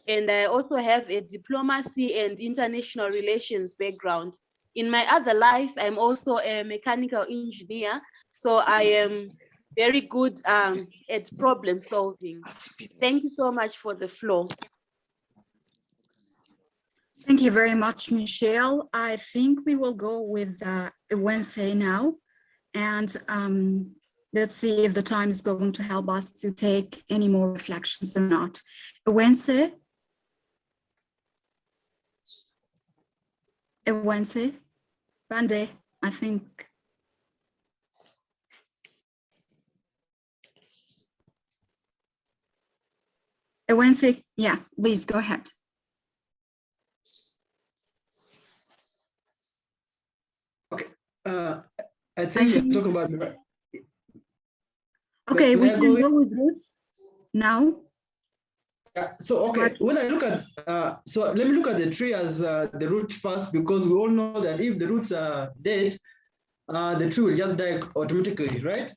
and I also have a diplomacy and international relations background. In my other life, I'm also a mechanical engineer, so I am very good at problem solving. Thank you so much for the floor. Thank you very much, Michelle. I think we will go with Wednesday now. And let's see if the time is going to help us to take any more reflections or not. Wednesday? Wednesday? Bande, I think. Wednesday, yeah, please go ahead. Okay, I think you're talking about. Okay, we can go with Ruth now. Yeah, so okay, when I look at, so let me look at the tree as the root first, because we all know that if the roots are dead, the tree will just die automatically, right?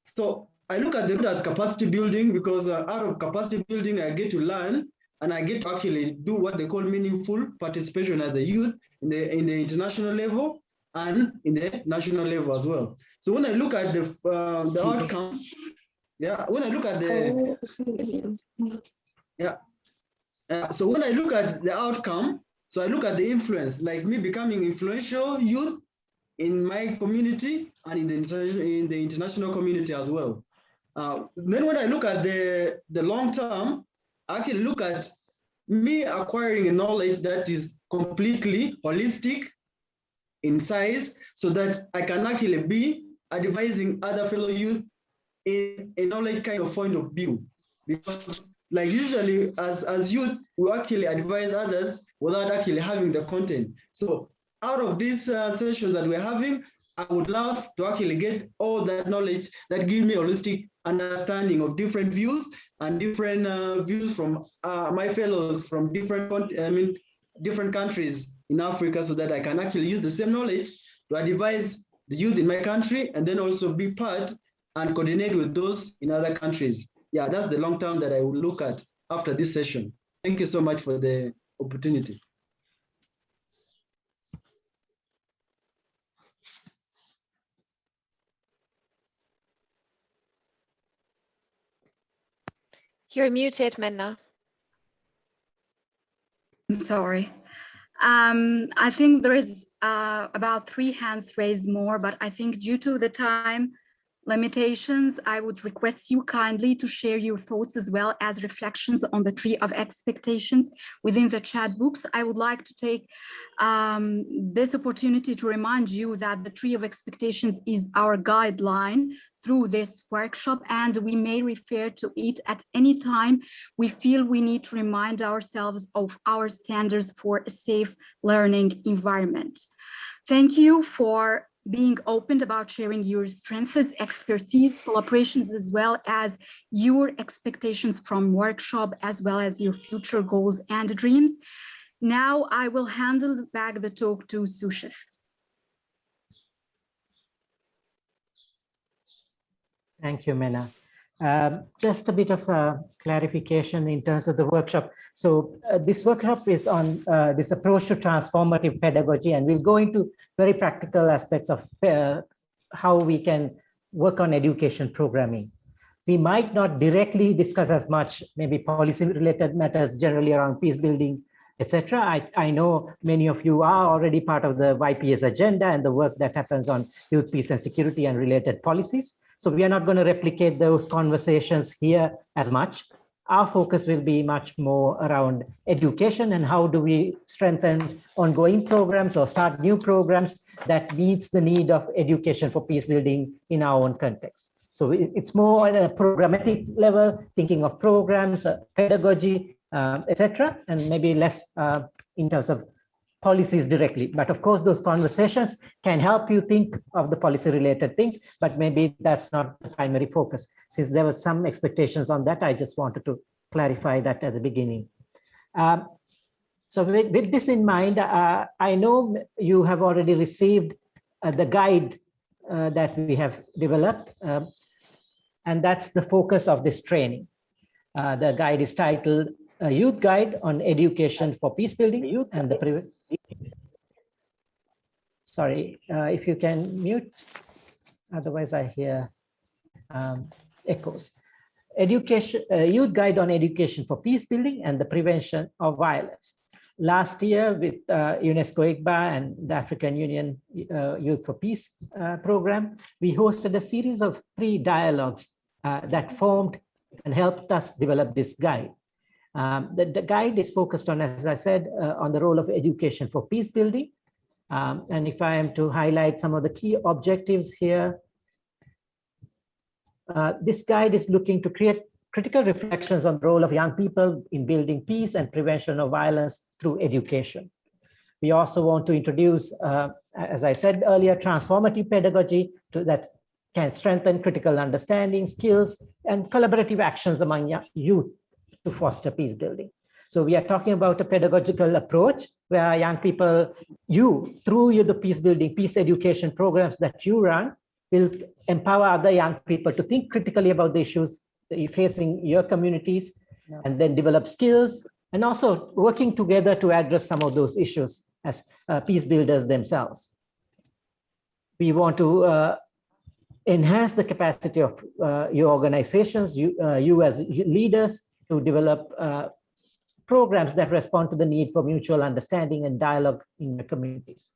So I look at the root as capacity building, because out of capacity building, I get to learn and I get to actually do what they call meaningful participation as the youth in the international level and in the national level as well. So when I look at the outcomes, yeah, when I look at the, so when I look at the outcome, so I look at the influence, like me becoming influential youth in my community and in the international community as well. Then when I look at the long term, I actually look at me acquiring a knowledge that is completely holistic in size, so that I can actually be advising other fellow youth in a knowledge kind of point of view. Because like usually as youth, we actually advise others without actually having the content. So out of these sessions that we're having, I would love to actually get all that knowledge that give me a holistic understanding of different views and different views from my fellows from different countries in Africa, so that I can actually use the same knowledge to advise the youth in my country and then also be part and coordinate with those in other countries. Yeah, that's the long term that I will look at after this session. Thank you so much for the opportunity. You're muted, Menna. I'm sorry. I think there is about 3 hands raised more, but I think due to the time limitations, I would request you kindly to share your thoughts as well as reflections on the tree of expectations within the chat books. I would like to take this opportunity to remind you that the tree of expectations is our guideline through this workshop, and we may refer to it at any time we feel we need to remind ourselves of our standards for a safe learning environment. Thank you for being open about sharing your strengths, expertise, collaborations, as well as your expectations from workshop, as well as your future goals and dreams. Now I will handle back the talk to Sushith. Thank you, Menna. Just a bit of clarification in terms of the workshop. So this workshop is on this approach to transformative pedagogy, and we'll go into very practical aspects of how we can work on education programming. We might not directly discuss as much, maybe policy-related matters generally around peace building, etc. I know many of you are already part of the YPS agenda and the work that happens on youth, peace and security and related policies. So we are not going to replicate those conversations here as much. Our focus will be much more around education and how do we strengthen ongoing programs or start new programs that meets the need of education for peace building in our own context. So it's more on a programmatic level, thinking of programs, pedagogy, etc., and maybe less in terms of policies directly. But of course, those conversations can help you think of the policy related things, but maybe that's not the primary focus. Since there was some expectations on that, I just wanted to clarify that at the beginning. So with this in mind, I know you have already received the guide that we have developed, and that's the focus of this training. The guide is titled "A Youth Guide on Education for Peace Building and the Sorry, if you can mute, otherwise I hear echoes. Youth Guide on Education for Peace Building and the Prevention of Violence. Last year with Unesco ICBA and the African Union Youth for Peace program, we hosted a series of 3 dialogues that formed and helped us develop this guide. The guide is focused on, as I said, on the role of education for peace building. And if I am to highlight some of the key objectives here, this guide is looking to create critical reflections on the role of young people in building peace and prevention of violence through education. We also want to introduce, as I said earlier, transformative pedagogy that can strengthen critical understanding, skills, and collaborative actions among youth to foster peace building. So we are talking about a pedagogical approach where young people, through the peace building, peace education programs that you run, will empower other young people to think critically about the issues facing your communities, and then develop skills, and also working together to address some of those issues as peace builders themselves. We want to enhance the capacity of your organizations, you as leaders, to develop programs that respond to the need for mutual understanding and dialogue in the communities.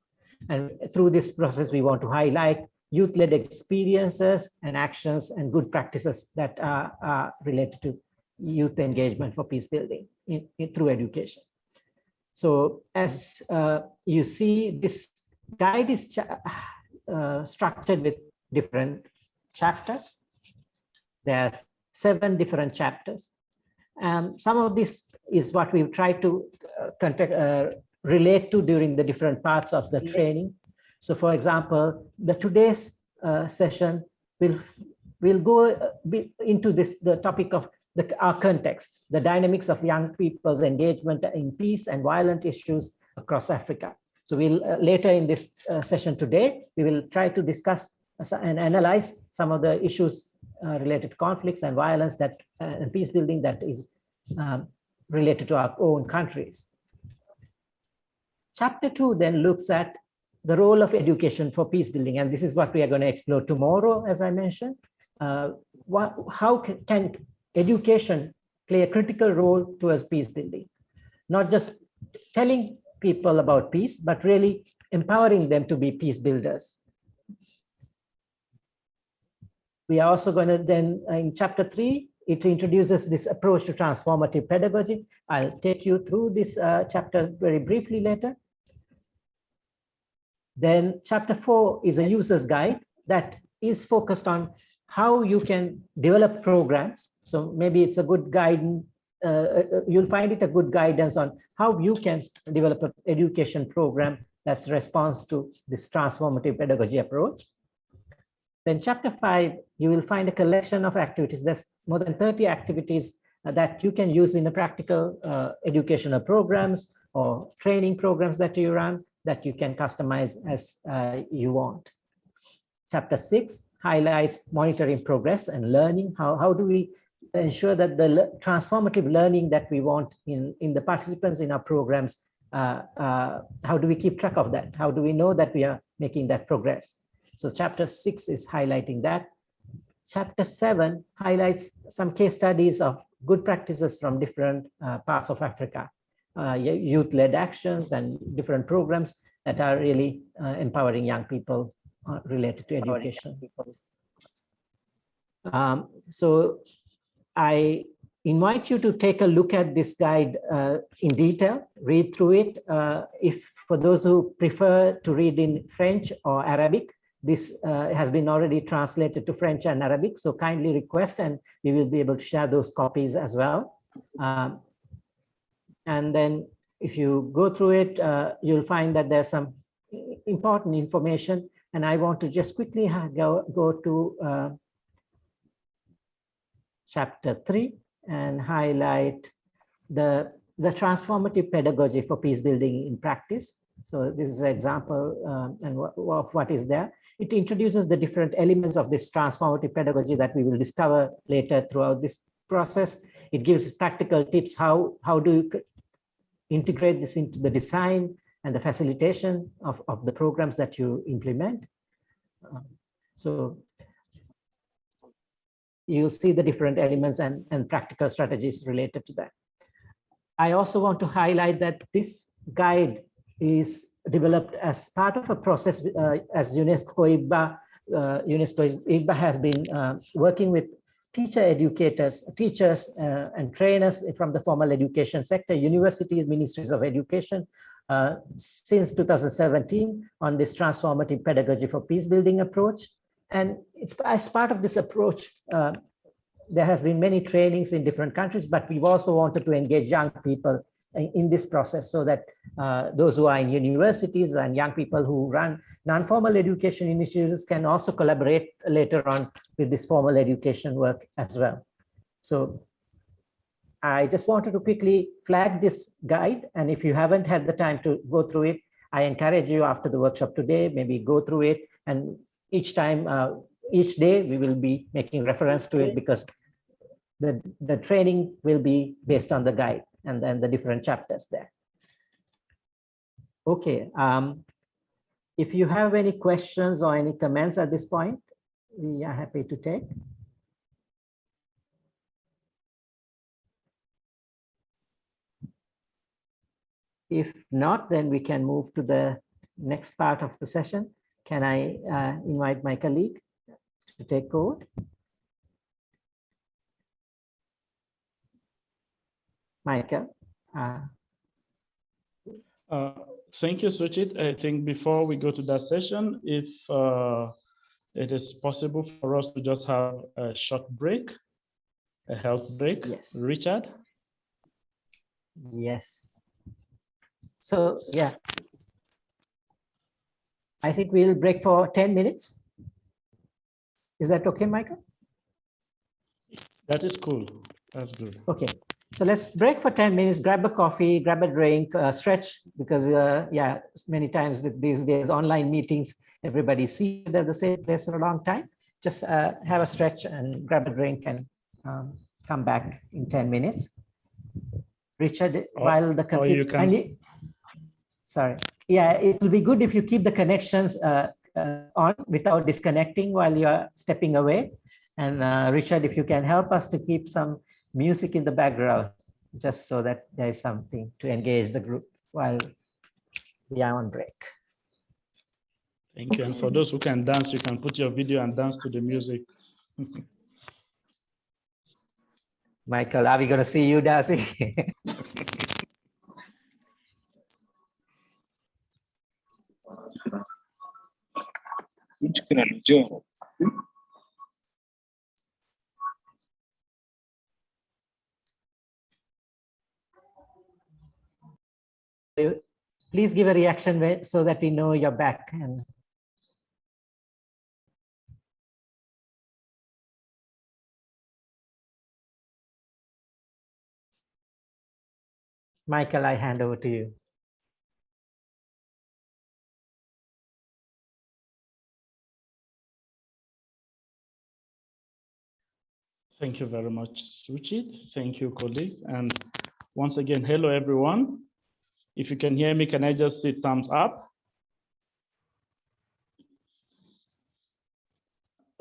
And through this process, we want to highlight youth-led experiences and actions and good practices that are related to youth engagement for peace building through education. So as you see, this guide is structured with different chapters. There's 7 different chapters. Some of this is what we've tried to relate to during the different parts of the training. So for example, today's session will go into the topic of our context, the dynamics of young people's engagement in peace and violent issues across Africa. So we'll later in this session today, we will try to discuss and analyze some of the issues related to conflicts and violence and peace building that is related to our own countries. Chapter 2 then looks at the role of education for peace building, and this is what we are going to explore tomorrow, as I mentioned. How can education play a critical role towards peace building? Not just telling people about peace, but really empowering them to be peace builders. We are also going to then, in chapter 3, it introduces this approach to transformative pedagogy. I'll take you through this chapter very briefly later. Then chapter 4 is a user's guide that is focused on how you can develop programs. So maybe it's a good guidance, you'll find it a good guidance on how you can develop an education program that's response to this transformative pedagogy approach. Then chapter 5, you will find a collection of activities. There's more than 30 activities that you can use in the practical educational programs or training programs that you run, that you can customize as you want. Chapter 6 highlights monitoring progress and learning. How do we ensure that the transformative learning that we want in the participants in our programs, how do we keep track of that? How do we know that we are making that progress? So chapter 6 is highlighting that. Chapter 7 highlights some case studies of good practices from different parts of Africa, youth-led actions and different programs that are really empowering young people related to education. So I invite you to take a look at this guide in detail, read through it. If for those who prefer to read in French or Arabic, this has been already translated to French and Arabic, so kindly request and we will be able to share those copies as well. And then if you go through it, you'll find that there's some important information, and I want to just quickly go to chapter 3, and highlight the transformative pedagogy for peace building in practice. So this is an example of what is there. It introduces the different elements of this transformative pedagogy that we will discover later throughout this process. It gives practical tips. How do you integrate this into the design and the facilitation of the programs that you implement? So you'll see the different elements and practical strategies related to that. I also want to highlight that this guide is developed as part of a process as UNESCO IGBA has been working with teachers and trainers from the formal education sector, universities, ministries of education, since 2017 on this transformative pedagogy for peace building approach. And it's as part of this approach, there has been many trainings in different countries, but we've also wanted to engage young people in this process so that those who are in universities and young people who run non-formal education initiatives can also collaborate later on with this formal education work as well. So I just wanted to quickly flag this guide. And if you haven't had the time to go through it, I encourage you after the workshop today, maybe go through it. And each time, each day we will be making reference to it because the training will be based on the guide and then the different chapters there. Okay, if you have any questions or any comments at this point, we are happy to take. If not, then we can move to the next part of the session. Can I invite my colleague to take over? Michael. Thank you, Suchit. I think before we go to that session, if it is possible for us to just have a short break, a health break. Yes. Richard? Yes. So, yeah. I think we'll break for 10 minutes. Is that okay, Michael? That is cool. That's good. Okay. So let's break for 10 minutes, grab a coffee, grab a drink, stretch, because yeah, many times with these days online meetings, everybody's seated at the same place for a long time. Just have a stretch and grab a drink and come back in 10 minutes. Richard, while the computer, sorry. Yeah, it will be good if you keep the connections on without disconnecting while you're stepping away. And Richard, if you can help us to keep some music in the background, just so that there is something to engage the group while we are on break. Thank you. And for those who can dance, you can put your video and dance to the music. Michael, are we going to see you dancing? Please give a reaction so that we know you're back. And Michael, I hand over to you. Thank you very much, Suchit. Thank you, colleagues. And once again, hello, everyone. If you can hear me, can I just see thumbs up?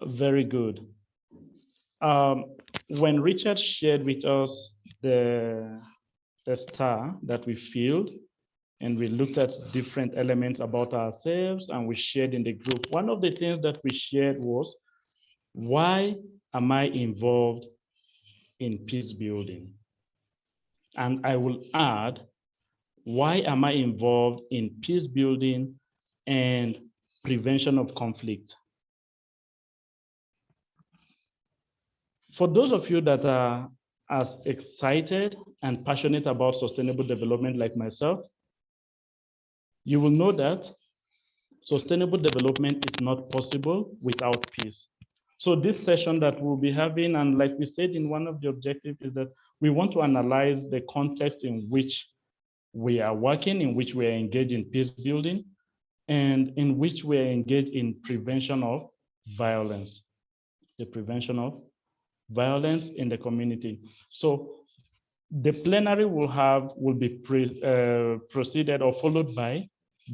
Very good. When Richard shared with us the star that we filled, and we looked at different elements about ourselves and we shared in the group, one of the things that we shared was, why am I involved in peace building? And I will add, why am I involved in peace building and prevention of conflict? For those of you that are as excited and passionate about sustainable development like myself, you will know that sustainable development is not possible without peace. So this session that we'll be having, and like we said in one of the objectives, is that we want to analyze the context in which we are working, in which we are engaged in peace building, and in which we are engaged in prevention of violence, the prevention of violence in the community. So the plenary will be proceeded or followed by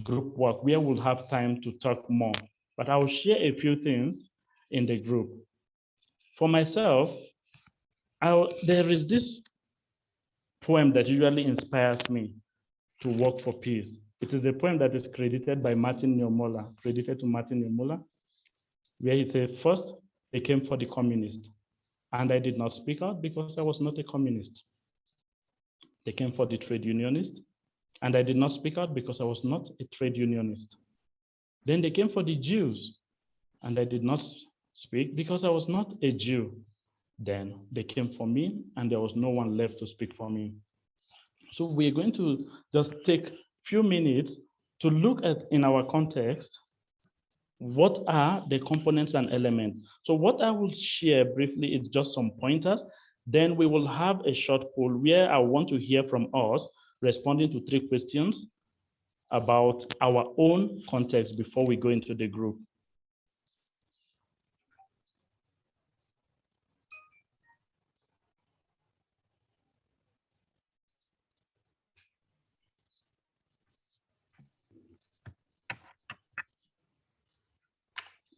group work, where we'll have time to talk more. But I will share a few things in the group. For myself, there is this poem that usually inspires me to work for peace. It is a poem that is credited to Martin Niemöller, where he said, first, they came for the communists, and I did not speak out because I was not a communist. They came for the trade unionists, and I did not speak out because I was not a trade unionist. Then they came for the Jews, and I did not speak because I was not a Jew. Then they came for me, and there was no one left to speak for me. So we're going to just take a few minutes to look at, in our context, what are the components and elements. So what I will share briefly is just some pointers. Then we will have a short poll where I want to hear from us, responding to 3 questions about our own context before we go into the group.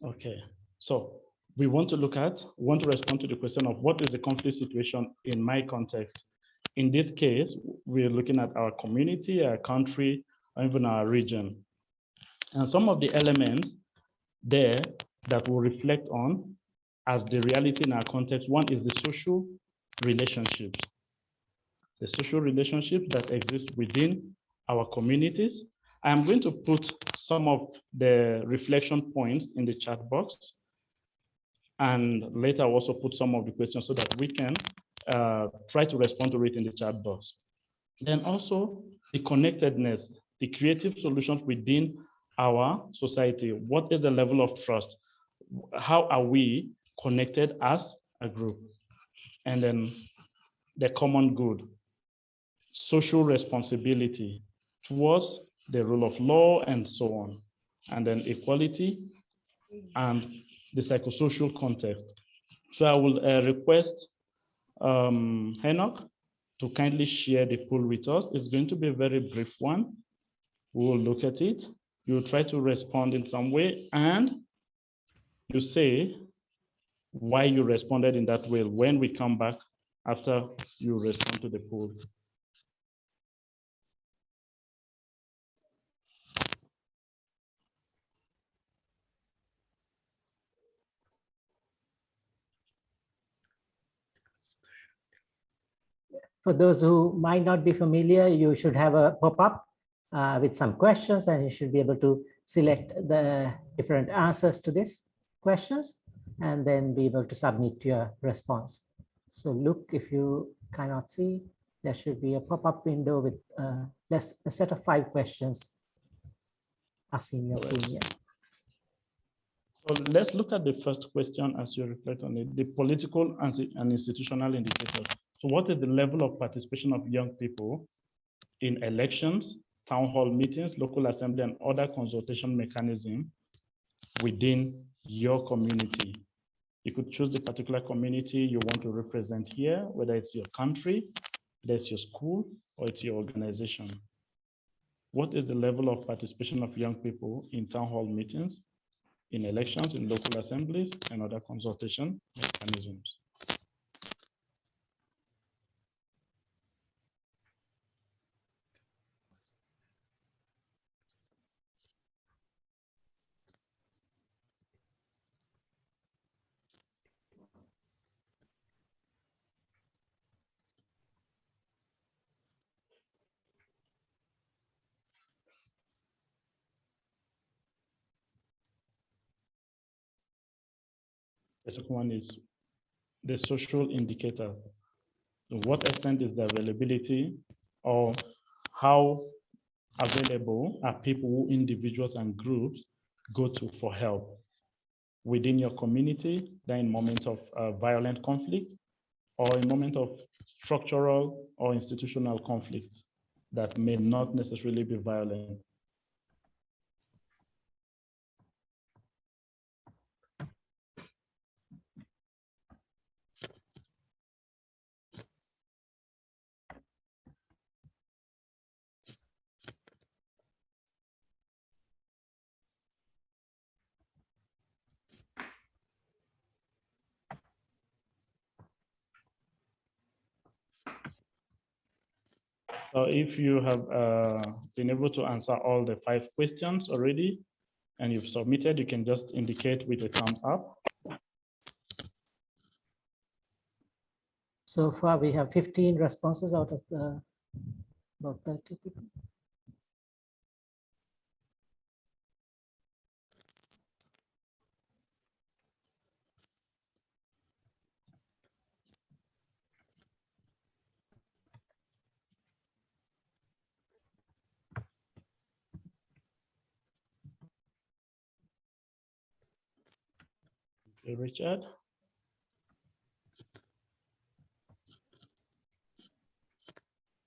Okay, so we want to respond to the question of what is the conflict situation in my context. In this case, we're looking at our community, our country, or even our region. And some of the elements there that we'll reflect on as the reality in our context, one is the social relationships. The social relationships that exist within our communities. I'm going to put some of the reflection points in the chat box, and later I'll also put some of the questions so that we can try to respond to it in the chat box. Then also the connectedness, the creative solutions within our society. What is the level of trust? How are we connected as a group? And then the common good, social responsibility towards the rule of law and so on, and then equality and the psychosocial context. So I will request Enoch to kindly share the poll with us. It's going to be a very brief one. We will look at it. You'll try to respond in some way, and you say why you responded in that way when we come back after you respond to the poll. For those who might not be familiar, you should have a pop-up with some questions, and you should be able to select the different answers to these questions and then be able to submit your response. So look, if you cannot see, there should be a pop-up window with a set of 5 questions asking your opinion. So let's look at the first question as you reflect on it, the political and institutional indicators. So what is the level of participation of young people in elections, town hall meetings, local assembly, and other consultation mechanisms within your community? You could choose the particular community you want to represent here, whether it's your country, whether it's your school, or it's your organization. What is the level of participation of young people in town hall meetings, in elections, in local assemblies, and other consultation mechanisms? The second one is the social indicator. To what extent is the availability, or how available are people, individuals and groups go to for help? within your community, than in moments of violent conflict, or in moments of structural or institutional conflict that may not necessarily be violent. So if you have been able to answer all the 5 questions already, and you've submitted, you can just indicate with a thumbs up. So far, we have 15 responses out of the about 30 people. Okay, Richard.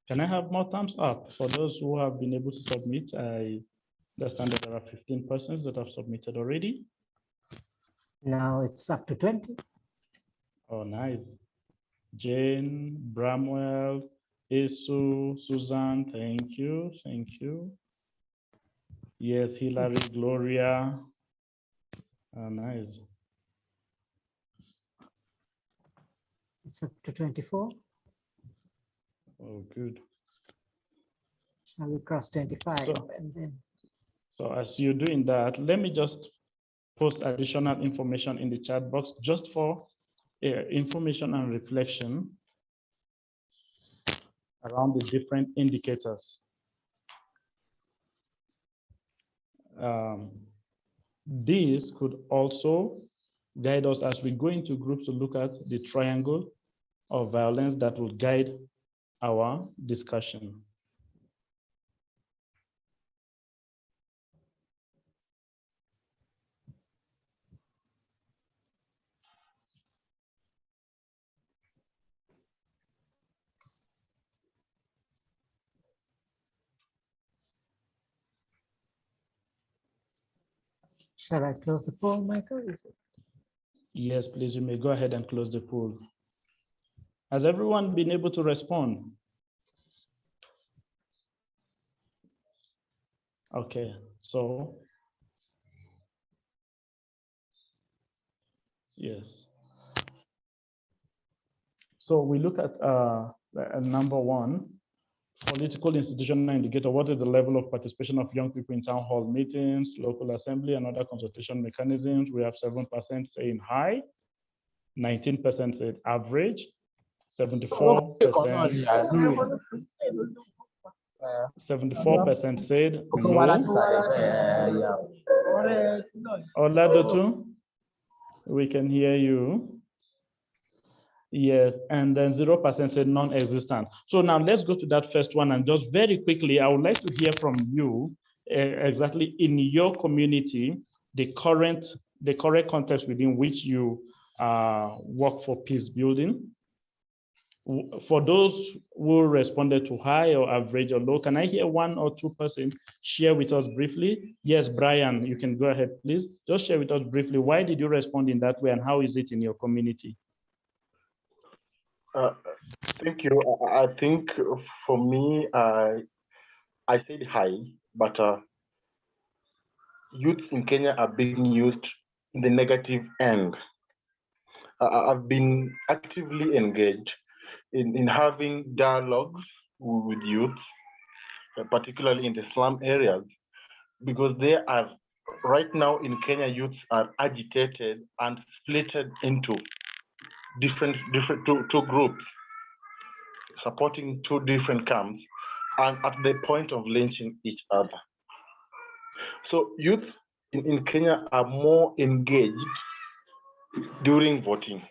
Can I have more thumbs up for those who have been able to submit? I understand that there are 15 persons that have submitted already. Now it's up to 20. Oh, nice. Jane, Bramwell, Isu, Susan, thank you, thank you. Yes, Hillary, Gloria. Oh, nice. It's up to 24. Oh, good. Shall we cross 25? And then... So as you're doing that, let me just post additional information in the chat box just for information and reflection around the different indicators. These could also guide us as we go into groups to look at the triangle of violence that will guide our discussion. Shall I close the poll, Michael? Yes, please, you may go ahead and close the poll. Has everyone been able to respond? Okay, so yes. So we look at number 1, political institutional indicator. What is the level of participation of young people in town hall meetings, local assembly, and other consultation mechanisms? We have 7% saying high, 19% said average, 74% said no. Oladotu, we can hear you. Yes, and then 0% said non-existent. So now let's go to that first one, and just very quickly, I would like to hear from you exactly in your community, the correct context within which you work for peace building. For those who responded to high or average or low, can I hear 1 or 2% share with us briefly? Yes, Brian, you can go ahead, please. Just share with us briefly, why did you respond in that way and how is it in your community? Thank you. I think for me, I said high, but youth in Kenya are being used in the negative end. I've been actively engaged in having dialogues with youth, particularly in the slum areas, because they are right now in Kenya, youths are agitated and splitted into different two groups, supporting 2 different camps, and at the point of lynching each other. So youth in Kenya are more engaged during voting.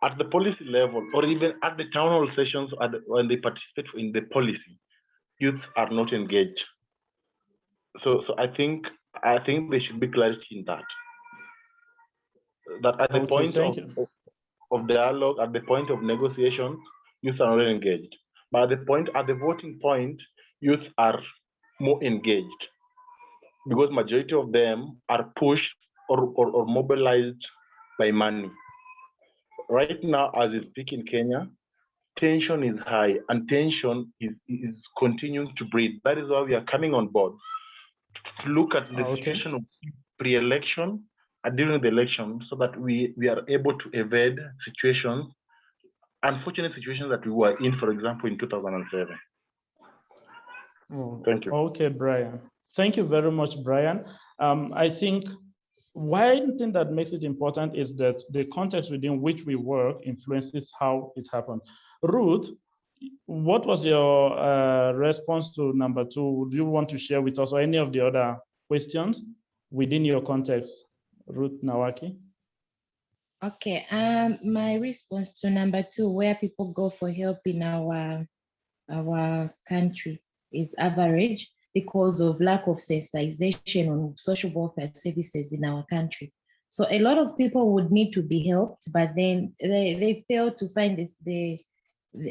At the policy level, or even at the town hall sessions, when they participate in the policy, youths are not engaged. So I think there should be clarity in that. that at the Okay, point thank of dialogue, at the point of negotiations, youth are not engaged. But at the voting point, youth are more engaged because majority of them are pushed or mobilized by money. Right now, as we speak in Kenya, tension is high and tension is continuing to breed. That is why we are coming on board to look at the situation of pre-election and during the election so that we are able to evade situations, unfortunate situations that we were in, for example, in 2007. Thank you. Okay, Brian. Thank you very much, Brian. I think one thing that makes it important is that the context within which we work influences how it happens. Ruth, what was your response to number 2? Do you want to share with us or any of the other questions within your context? Ruth Nawaki. Okay, my response to number 2, where people go for help in our country is average because of lack of sensitization on social welfare services in our country. So a lot of people would need to be helped, but then they fail to find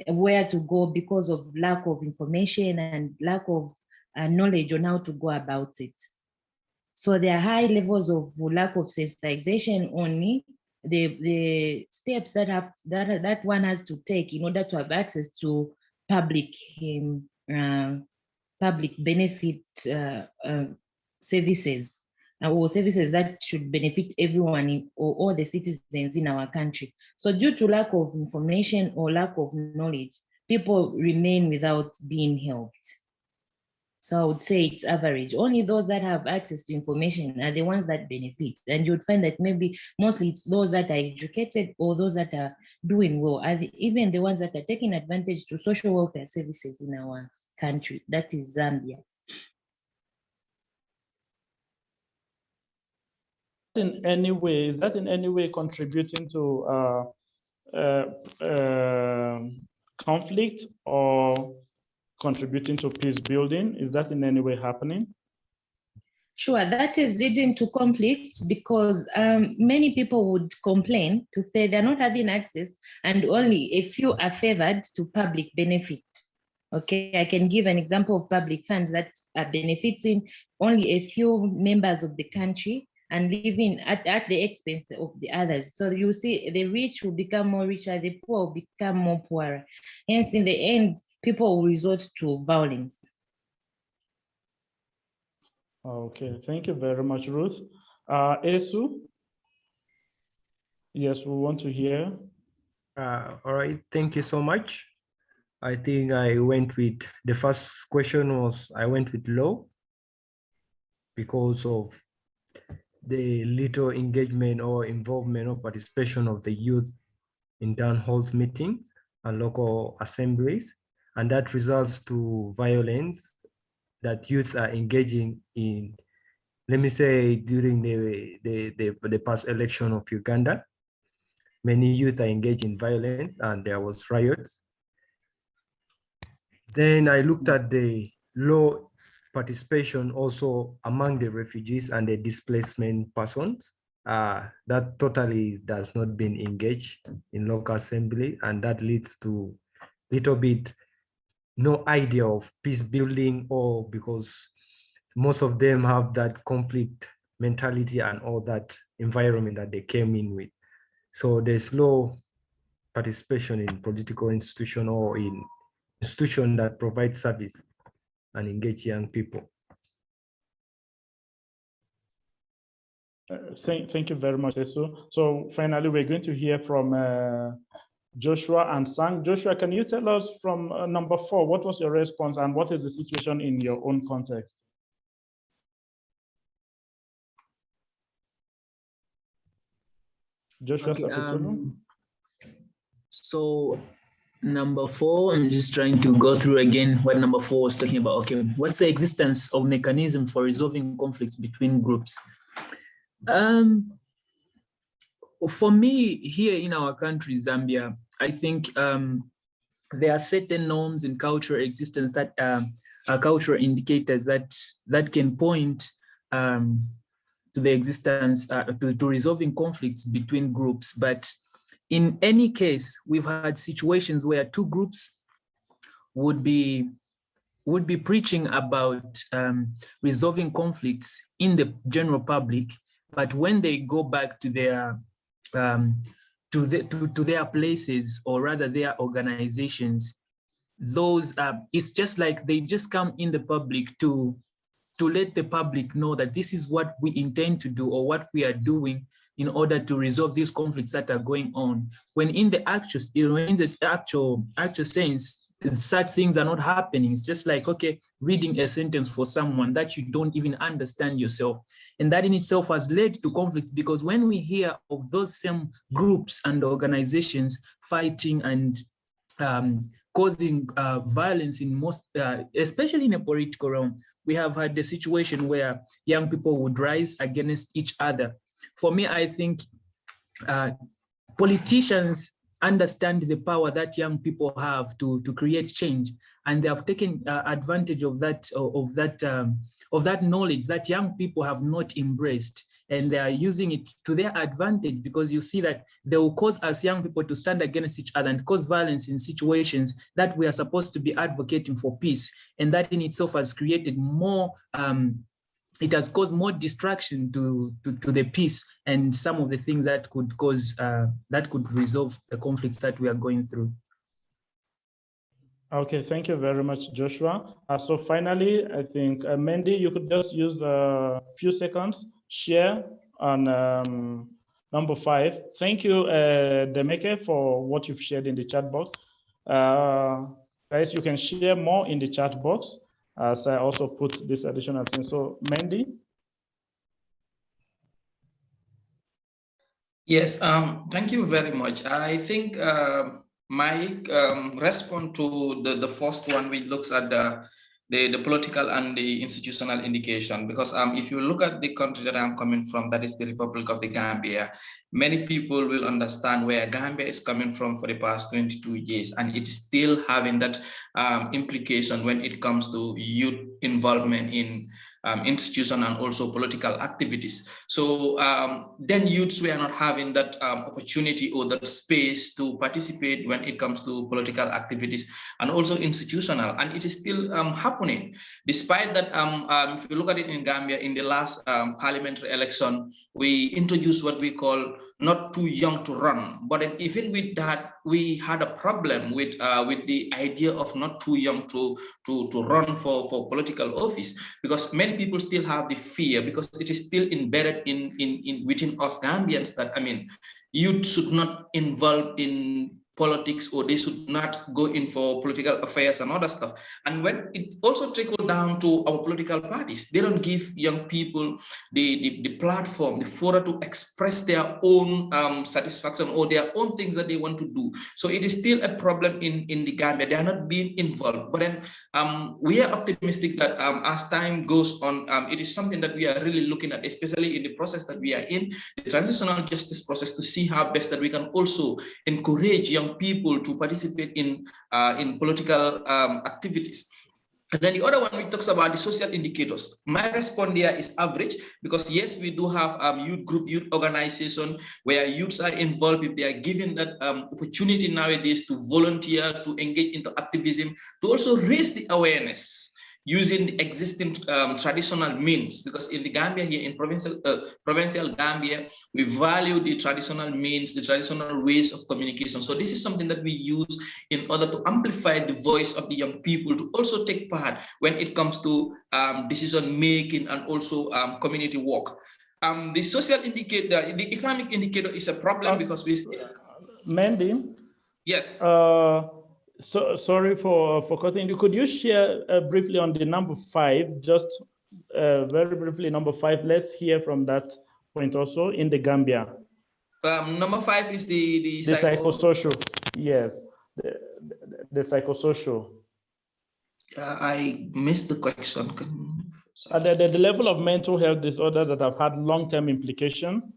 where to go because of lack of information and lack of knowledge on how to go about it. So there are high levels of lack of sensitization only. The steps that one has to take in order to have access to public benefit services or services that should benefit everyone or all the citizens in our country. So due to lack of information or lack of knowledge, people remain without being helped. So I would say it's average. Only those that have access to information are the ones that benefit. And you would find that maybe mostly it's those that are educated or those that are doing well, even the ones that are taking advantage to social welfare services in our country. That is Zambia. Is that in any way contributing to conflict or contributing to peace building? Is that in any way happening? Sure, that is leading to conflicts because many people would complain to say they're not having access and only a few are favored to public benefit. Okay, I can give an example of public funds that are benefiting only a few members of the country and living at the expense of the others. So you see the rich will become more richer, the poor will become more poorer. Hence, in the end, people will resort to violence. Okay, thank you very much, Ruth. Esu? Yes, we want to hear. All right, thank you so much. I think I went with, the first question was, I went with law because of the little engagement or involvement or participation of the youth in town hall meetings and local assemblies. And that results to violence that youth are engaging in. Let me say during the past election of Uganda, many youth are engaged in violence and there was riots. Then I looked at the low participation also among the refugees and the displacement persons. That totally does not been engaged in local assembly, and that leads to little bit no idea of peace building, or because most of them have that conflict mentality and all that environment that they came in with. So there's low participation in political institution or in institution that provide service and engage young people. Thank you very much, Esu. So finally, we're going to hear from Joshua and Sang. Joshua, can you tell us from number 4, what was your response and what is the situation in your own context? Joshua, okay, so number 4, I'm just trying to go through again what number 4 was talking about. Okay, what's the existence of mechanism for resolving conflicts between groups? For me, here in our country, Zambia, I think there are certain norms in cultural existence that are cultural indicators that can point to the existence, to resolving conflicts between groups. But in any case, we've had situations where two groups would be preaching about resolving conflicts in the general public, but when they go back to their to their places, or rather their organizations, those it's just like they just come in the public to let the public know that this is what we intend to do, or what we are doing in order to resolve these conflicts that are going on. When in the actual sense, such things are not happening. It's just like, okay, reading a sentence for someone that you don't even understand yourself. And that in itself has led to conflicts, because when we hear of those same groups and organizations fighting and causing violence in most, especially in a political realm, we have had the situation where young people would rise against each other. For me, I think politicians understand the power that young people have to create change, and they have taken advantage of that knowledge that young people have not embraced, and they are using it to their advantage, because you see that they will cause us young people to stand against each other and cause violence in situations that we are supposed to be advocating for peace. And that in itself has created more, it has caused more distraction to the peace and some of the things that could cause, that could resolve the conflicts that we are going through. Okay, thank you very much, Joshua. So finally, I think, Mandy, you could just use a few seconds, share on number 5. Thank you, Demeke, for what you've shared in the chat box. Guys, you can share more in the chat box as I also put this additional thing. So, Mandy? Yes, thank you very much. I think my response to the first one, which looks at the political and the institutional indication, because if you look at the country that I'm coming from, that is the Republic of the Gambia, many people will understand where Gambia is coming from for the past 22 years, and it is still having that implication when it comes to youth involvement in institution and also political activities. So then youths were not having that opportunity or that space to participate when it comes to political activities and also institutional, and it is still happening. Despite that, if you look at it in Gambia, in the last parliamentary election, we introduced what we call not too young to run, but even with that, we had a problem with the idea of not too young to run for political office, because many people still have the fear, because it is still embedded in within us Gambians that, I mean, youth should not involve in politics, or they should not go in for political affairs and other stuff. And when it also trickled down to our political parties, they don't give young people the platform, the forum to express their own satisfaction or their own things that they want to do. So it is still a problem in the Gambia. They are not being involved. But then we are optimistic that as time goes on, it is something that we are really looking at, especially in the process that we are in, the transitional justice process, to see how best that we can also encourage young people to participate in political activities. And then the other one, we talks about the social indicators. My response there is average, because yes, we do have youth group, youth organization where youths are involved. If they are given that opportunity nowadays to volunteer, to engage into activism, to also raise the awareness using the existing traditional means, because in the Gambia here, in provincial Gambia, we value the traditional means, the traditional ways of communication. So this is something that we use in order to amplify the voice of the young people to also take part when it comes to decision making and also community work. The social indicator, the economic indicator is a problem because we still... Mandy? Yes. So sorry for cutting you. Could you share briefly on the number 5, just very briefly, number 5? Let's hear from that point also in the Gambia. Number 5 is the psychosocial. Yes, the psychosocial. I missed the question. The level of mental health disorders that have had long-term implication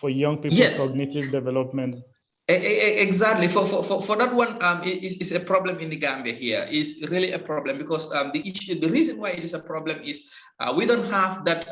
for young people's yes. cognitive development. Exactly. For that one, it's a problem in the Gambia here. It's really a problem because the reason why it is a problem is we don't have that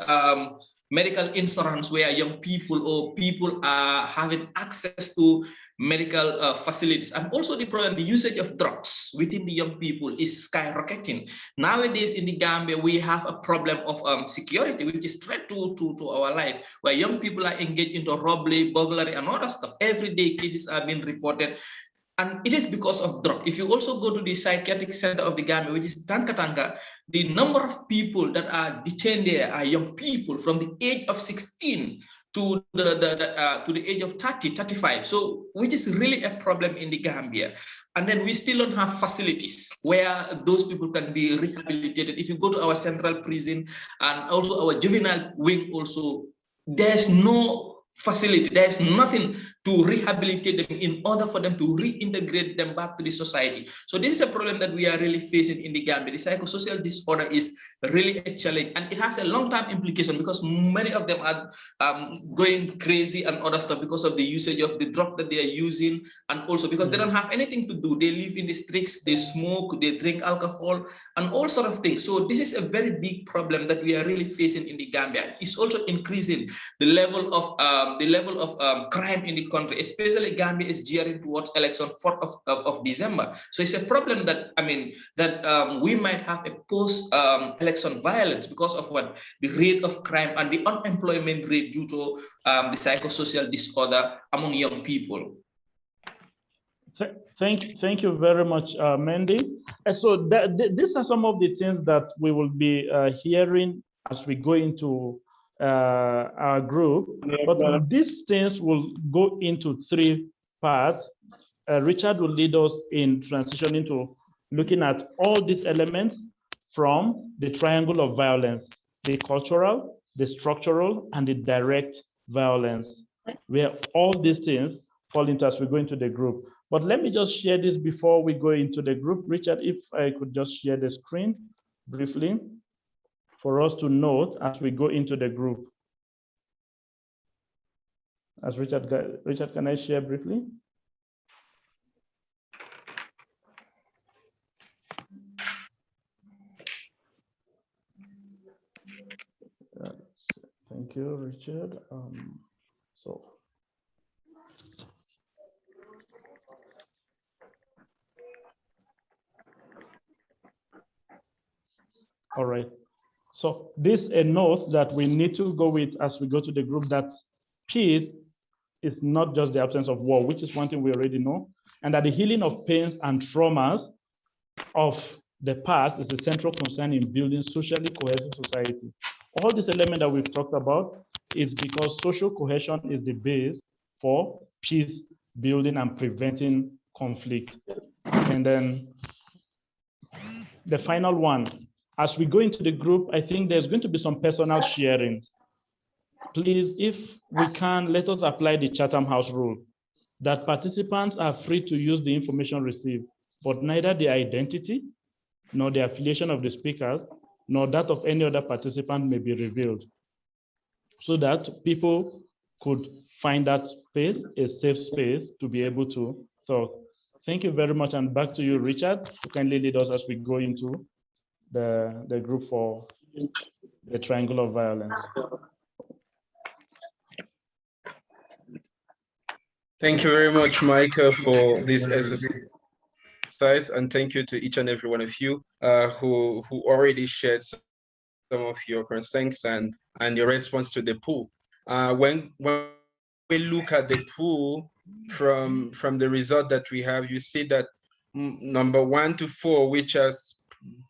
medical insurance where young people or people are having access to medical facilities, and also the problem, the usage of drugs within the young people is skyrocketing. Nowadays in the Gambia, we have a problem of security, which is threat to our life, where young people are engaged into robbery, burglary, and other stuff. Every day cases are being reported. And it is because of drug. If you also go to the psychiatric center of the Gambia, which is Tanka, the number of people that are detained there are young people from the age of 16 to the age of 30, 35. So, which is really a problem in the Gambia. And then we still don't have facilities where those people can be rehabilitated. If you go to our central prison and also our juvenile wing also, there's no facility, there's nothing to rehabilitate them in order for them to reintegrate them back to the society. So this is a problem that we are really facing in the Gambia. The psychosocial disorder is really a challenge, and it has a long-term implication because many of them are going crazy and other stuff because of the usage of the drug that they are using, and also because they don't have anything to do. They live in the streets, they smoke, they drink alcohol, and all sort of things. So this is a very big problem that we are really facing in the Gambia. It's also increasing the level of crime in the country, especially Gambia is gearing towards election 4th of December. So it's a problem that, we might have a post-election violence because of what the rate of crime and the unemployment rate due to the psychosocial disorder among young people. Thank you very much, Mandy. So these are some of the things that we will be hearing as we go into our group, but these things will go into 3 parts. Richard will lead us in transitioning to looking at all these elements from the triangle of violence, the cultural, the structural, and the direct violence, where all these things fall into as we go into the group. But let me just share this before we go into the group. Richard, if I could just share the screen briefly for us to note as we go into the group. As Richard, can I share briefly? Thank you, Richard. All right. So this is a note that we need to go with as we go to the group, that peace is not just the absence of war, which is one thing we already know, and that the healing of pains and traumas of the past is a central concern in building socially cohesive society. All this element that we've talked about is because social cohesion is the base for peace building and preventing conflict. And then the final one, as we go into the group, I think there's going to be some personal sharing. Please, if we can, let us apply the Chatham House rule that participants are free to use the information received, but neither the identity nor the affiliation of the speakers nor that of any other participant may be revealed, so that people could find that space a safe space to be able to talk. Thank you very much, and back to you, Richard, who kindly lead us as we go into the group for the triangle of violence. Thank you very much, Michael, for this exercise, and thank you to each and every one of you who already shared some of your concerns and your response to the poll. When we look at the poll from the result that we have, you see that number 1 to 4, which is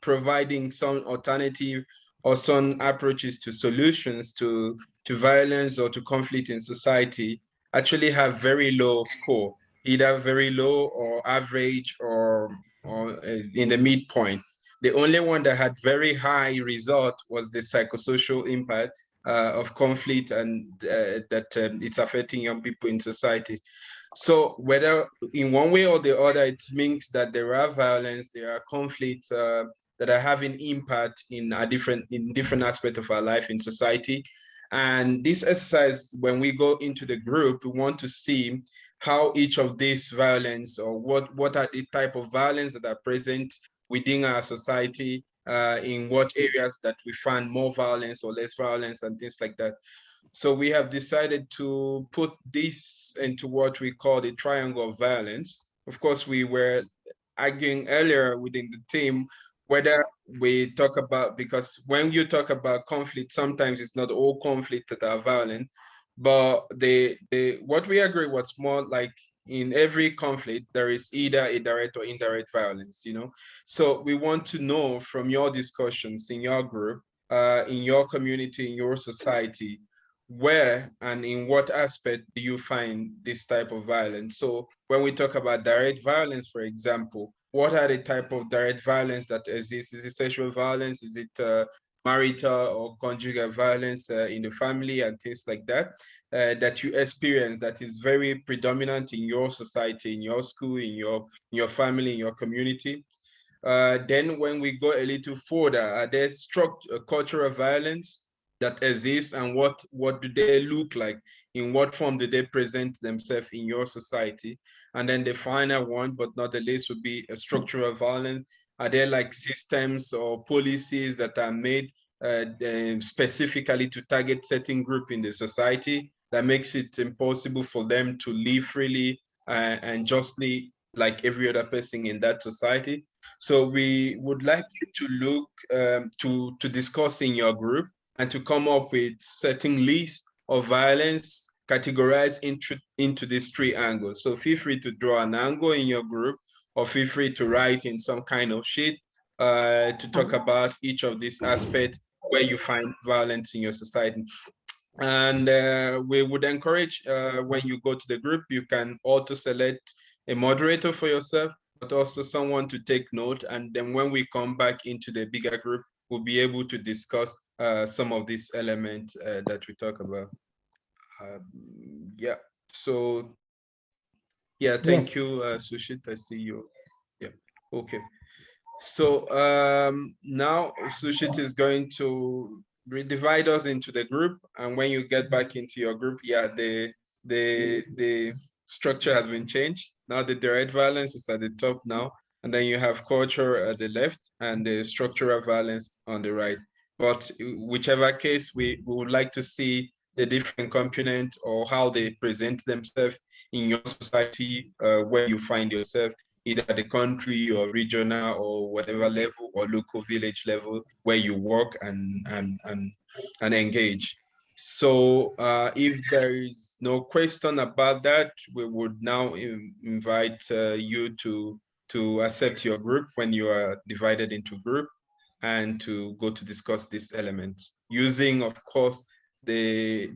providing some alternative or some approaches to solutions to violence or to conflict in society, actually have very low score, either very low or average or in the midpoint. The only one that had very high result was the psychosocial impact of conflict and that it's affecting young people in society. So whether in one way or the other, it means that there are violence, there are conflicts that are having impact in different aspects of our life in society. And this exercise, when we go into the group, we want to see how each of these violence, or what are the type of violence that are present within our society, in what areas that we find more violence or less violence and things like that. So we have decided to put this into what we call the triangle of violence. Of course, we were arguing earlier within the team whether we talk about, because when you talk about conflict, sometimes it's not all conflict that are violent, but what we agree was more like in every conflict, there is either a direct or indirect violence, you know? So we want to know from your discussions in your group, in your community, in your society, where and in what aspect do you find this type of violence? So when we talk about direct violence, for example, what are the type of direct violence that exists? Is it sexual violence? Is it marital or conjugal violence in the family and things like that, that you experience that is very predominant in your society, in your school, in your family, in your community? Then when we go a little further, are there cultural violence that exists, and what do they look like? In what form do they present themselves in your society? And then the final one, but not the least, would be a structural violence. Are there like systems or policies that are made specifically to target certain group in the society that makes it impossible for them to live freely and justly like every other person in that society? So we would like you to look to discuss in your group and to come up with certain lists of violence categorized into these three angles. So feel free to draw an angle in your group, or feel free to write in some kind of sheet to talk about each of these aspects where you find violence in your society. And we would encourage when you go to the group, you can auto select a moderator for yourself, but also someone to take note. And then when we come back into the bigger group, we'll be able to discuss some of these elements that we talk about. Yeah, so yeah, thank you, Sushit. I see you. Yeah, okay. So now Sushit is going to divide us into the group, and when you get back into your group, yeah, the structure has been changed. Now the direct violence is at the top now, and then you have culture at the left and the structural violence on the right. But whichever case, we would like to see the different components or how they present themselves in your society, where you find yourself, either at the country or regional or whatever level or local village level where you work and engage. So if there is no question about that, we would now invite you to accept your group when you are divided into group, and to go to discuss these elements using, of course, the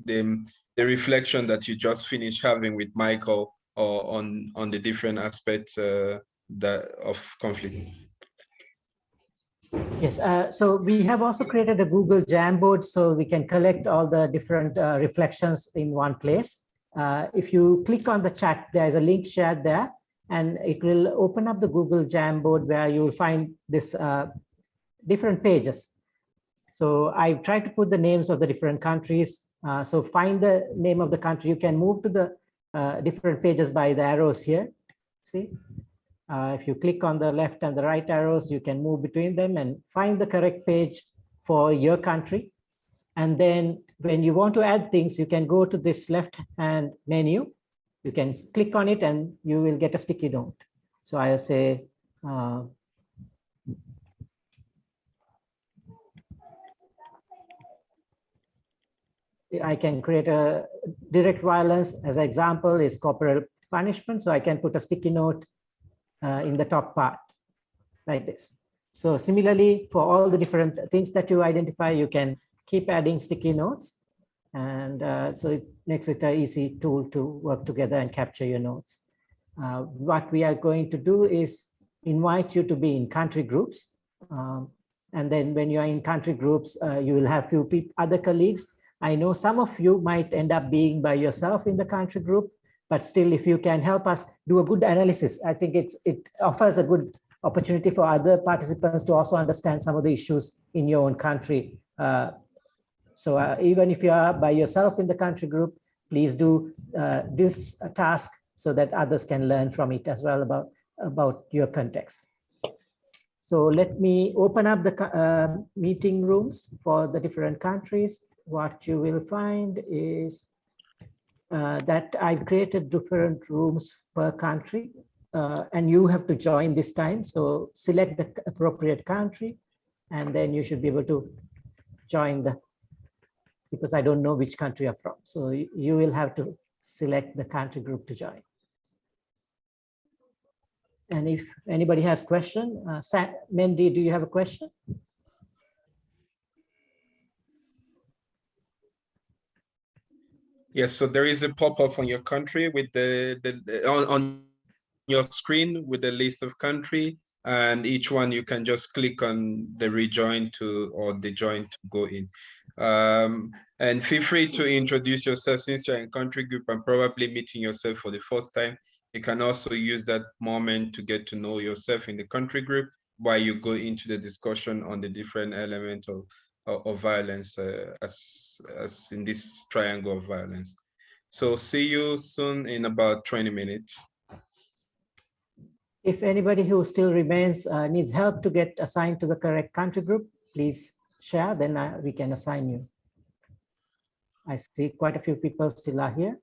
reflection that you just finished having with Michael on the different aspects of conflict. Yes, so we have also created a Google Jamboard so we can collect all the different reflections in one place. If you click on the chat, there is a link shared there, and it will open up the Google Jamboard where you will find this different pages. So I've tried to put the names of the different countries. So find the name of the country. You can move to the different pages by the arrows here. See, if you click on the left and the right arrows, you can move between them and find the correct page for your country. And then when you want to add things, you can go to this left-hand menu. You can click on it and you will get a sticky note. So I'll say, I can create a direct violence as an example is corporal punishment. So I can put a sticky note in the top part like this. So similarly, for all the different things that you identify, you can keep adding sticky notes. And so it makes it an easy tool to work together and capture your notes. What we are going to do is invite you to be in country groups. And then when you are in country groups, you will have few other colleagues. I know some of you might end up being by yourself in the country group, but still, if you can help us do a good analysis, I think it offers a good opportunity for other participants to also understand some of the issues in your own country. So even if you are by yourself in the country group, please do this task so that others can learn from it as well about your context. So let me open up the meeting rooms for the different countries. What you will find is that I've created different rooms per country, and you have to join this time. So select the appropriate country, and then you should be able to join because I don't know which country you're from. So you will have to select the country group to join. And if anybody has question, Mandy, do you have a question? Yes, so there is a pop-up on your country with on your screen with the list of country, and each one you can just click on the rejoin to or the join to go in. And feel free to introduce yourself since you're in country group and probably meeting yourself for the first time. You can also use that moment to get to know yourself in the country group while you go into the discussion on the different elements of violence as in this triangle of violence. So see you soon in about 20 minutes. If anybody who still remains needs help to get assigned to the correct country group, please share, then we can assign you. I see quite a few people still are here.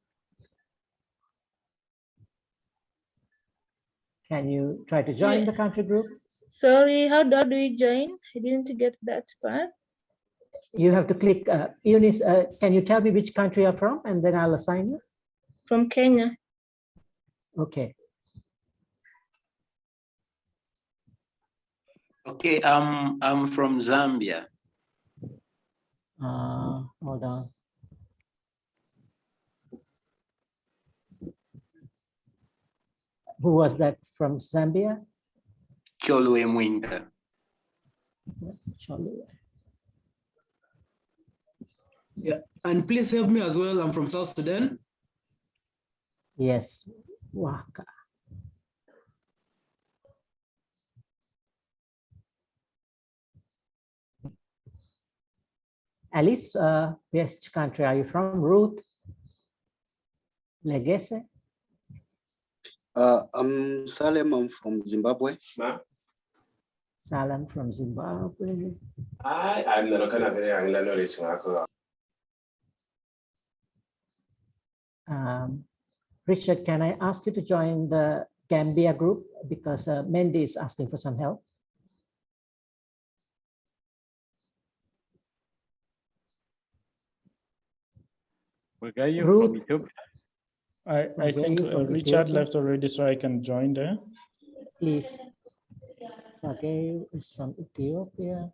Can you try to join the country group? Sorry, how do we join? I didn't get that part. You have to click, Eunice, can you tell me which country you're from, and then I'll assign you? From Kenya. Okay. Okay, I'm from Zambia. Hold on. Who was that from Zambia? Cholwe Mwinda. Cholwe. Yeah, and please help me as well. I'm from South Sudan. Yes, Waka. Alice, which country are you from? Ruth Legese? I'm Salem, I'm from Zimbabwe. Salem from Zimbabwe. I'm not going to be Richard, can I ask you to join the Gambia group because Mandy is asking for some help? Ruth, I think Richard Ethiopia? left already, so I can join there. Please. Okay, is from Ethiopia.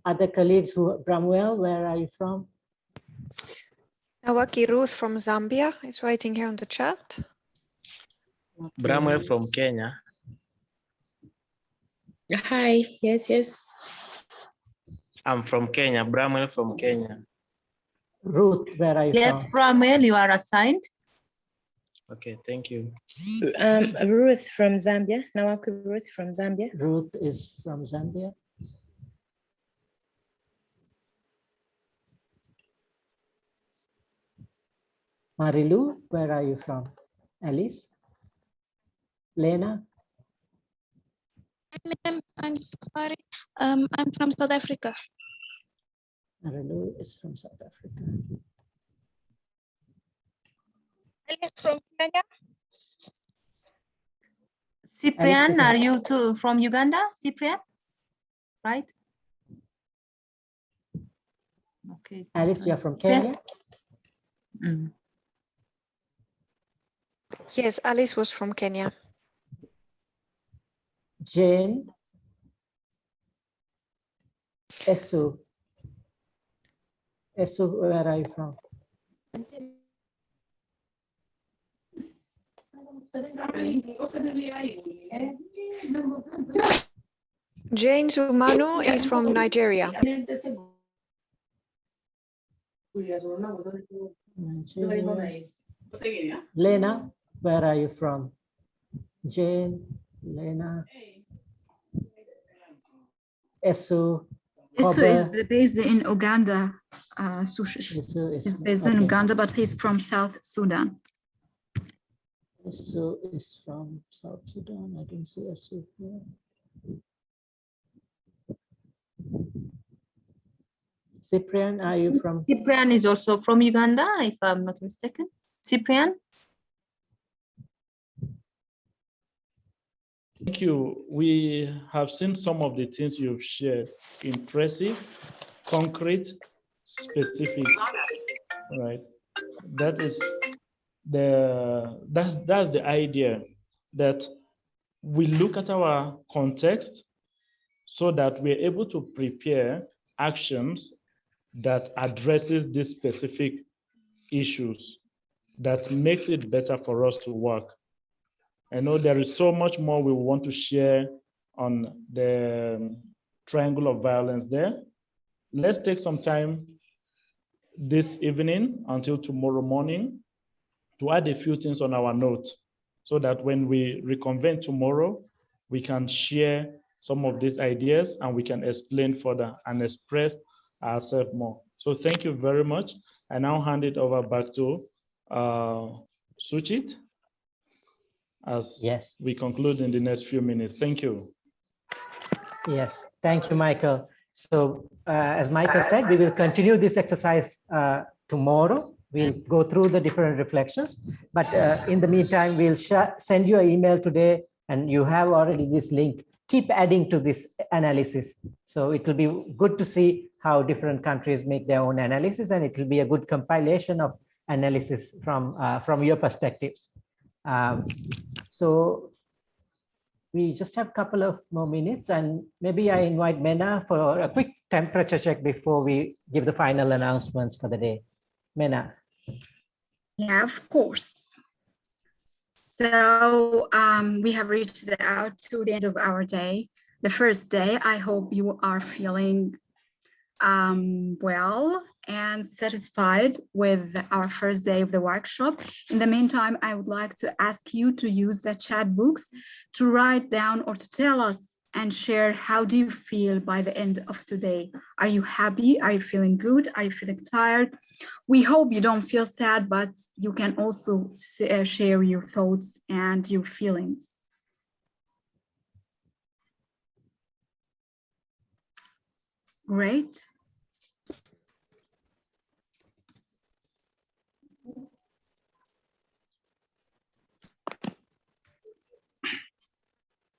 Other colleagues who, Bramwell, where are you from? Nawaki Ruth from Zambia is writing here on the chat. Okay. Bramwell from Kenya. Hi, yes. I'm from Kenya, Bramwell from Kenya. Ruth, where are you Yes, from? Bramwell, you are assigned. Okay, thank you. Ruth from Zambia. Nawaki Ruth from Zambia. Ruth is from Zambia. Marilu, where are you from? Alice? Lena? I'm sorry. I'm from South Africa. Marilu is from South Africa. From Kenya. Cyprian, are you too from Uganda? Cyprian, right? Okay. Alice, you're from Kenya? Mm. Yes, Alice was from Kenya. Jane? Esu? Esu, where are you from? Jane Zumanu is from Nigeria. Nigeria. Lena, where are you from? Jane, Lena. Esu. Esu is based in Uganda. Sushi. Esu He's based in Uganda, but he's from South Sudan. Esu is from South Sudan. I can see Esu here. Cyprian, are you from? Cyprian is also from Uganda, if I'm not mistaken. Cyprian? Thank you. We have seen some of the things you've shared. Impressive, concrete, specific, right? That is that's the idea, that we look at our context so that we're able to prepare actions that addresses these specific issues, that makes it better for us to work. I know there is so much more we want to share on the triangle of violence there. Let's take some time this evening until tomorrow morning to add a few things on our notes, so that when we reconvene tomorrow, we can share some of these ideas and we can explain further and express ourselves more. So thank you very much. I now hand it over back to Suchit as we conclude in the next few minutes. Thank you. Yes, thank you, Michael. So as Michael said, we will continue this exercise tomorrow. We'll go through the different reflections, but in the meantime, we'll send you an email today, and you have already this link. Keep adding to this analysis. So it will be good to see how different countries make their own analysis, and it will be a good compilation of analysis from your perspectives. So we just have a couple of more minutes, and maybe I invite Mena for a quick temperature check before we give the final announcements for the day. Mena. Yeah, of course. So we have reached out to the end of our day. The first day, I hope you are feeling well and satisfied with our first day of the workshop. In the meantime, I would like to ask you to use the chat books to write down or to tell us and share, how do you feel by the end of today? Are you happy? Are you feeling good? Are you feeling tired? We hope you don't feel sad, but you can also share your thoughts and your feelings. Great.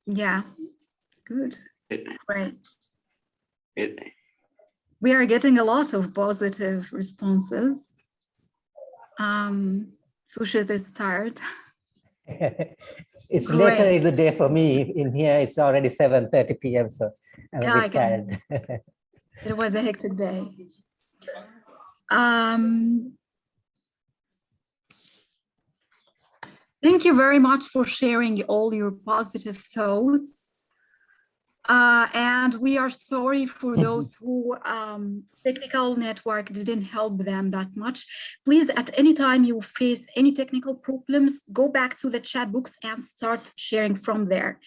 Yeah, good, great. We are getting a lot of positive responses. Sushit is tired. It's later in the day for me. In here, it's already 7:30 p.m. So I'm a bit tired. It was a hectic day. Thank you very much for sharing all your positive thoughts. And we are sorry for those who technical network didn't help them that much. Please, at any time you face any technical problems, go back to the chat books and start sharing from there.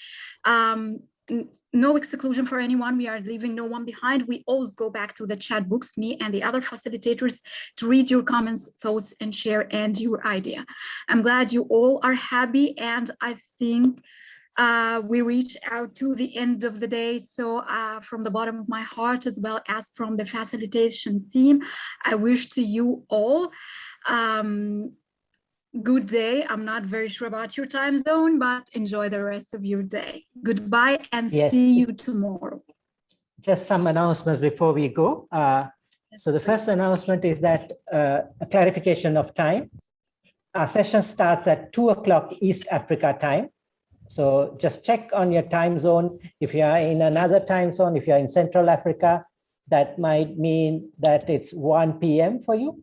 No exclusion for anyone. We are leaving no one behind. We always go back to the chat books, me and the other facilitators, to read your comments, thoughts, and share and your idea. I'm glad you all are happy, and I think we reached out to the end of the day. So from the bottom of my heart, as well as from the facilitation team, I wish to you all good day. I'm not very sure about your time zone, but enjoy the rest of your day. Goodbye and see you tomorrow. Just some announcements before we go. So the first announcement is that a clarification of time. Our session starts at 2 o'clock East Africa time. So just check on your time zone. If you are in another time zone, if you're in Central Africa, that might mean that it's 1 p.m. for you,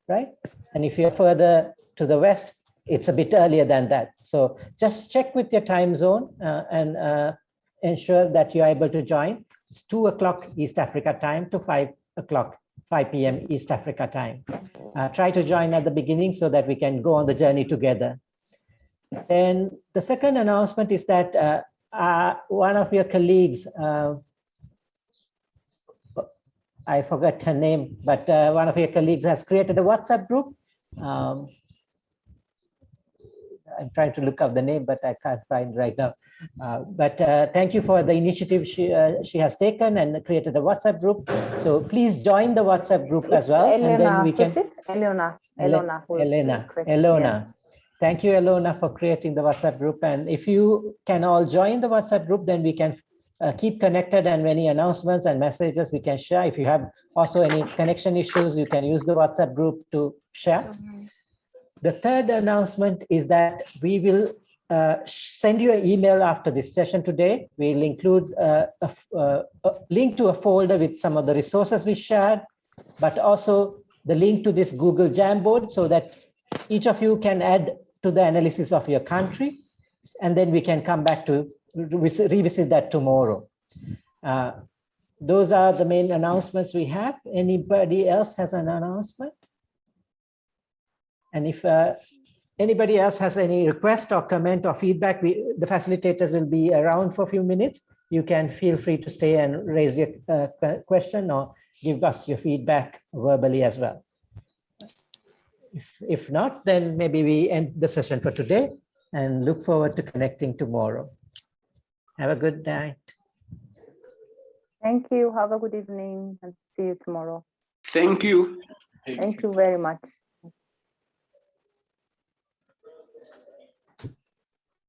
right? And if you're further to the west, it's a bit earlier than that. So just check with your time zone and ensure that you're able to join. It's 2 o'clock East Africa time to 5 p.m. East Africa time. Try to join at the beginning so that we can go on the journey together. Then the second announcement is that one of your colleagues, I forgot her name, but one of your colleagues has created a WhatsApp group. I'm trying to look up the name, but I can't find right now. But thank you for the initiative she has taken and created a WhatsApp group. So please join the WhatsApp group as well. Elena, and then we can. Elena. Thank you, Elona, for creating the WhatsApp group. And if you can all join the WhatsApp group, then we can keep connected, and any announcements and messages we can share. If you have also any connection issues, you can use the WhatsApp group to share. The third announcement is that we will send you an email after this session today. We'll include a link to a folder with some of the resources we shared, but also the link to this Google Jamboard so that each of you can add to the analysis of your country, and then we can come back to revisit that tomorrow. Those are the main announcements we have. Anybody else has an announcement? And if anybody else has any request or comment or feedback, the facilitators will be around for a few minutes. You can feel free to stay and raise your question or give us your feedback verbally as well. If not, then maybe we end the session for today and look forward to connecting tomorrow. Have a good night. Thank you. Have a good evening and see you tomorrow. Thank you. Thank you very much.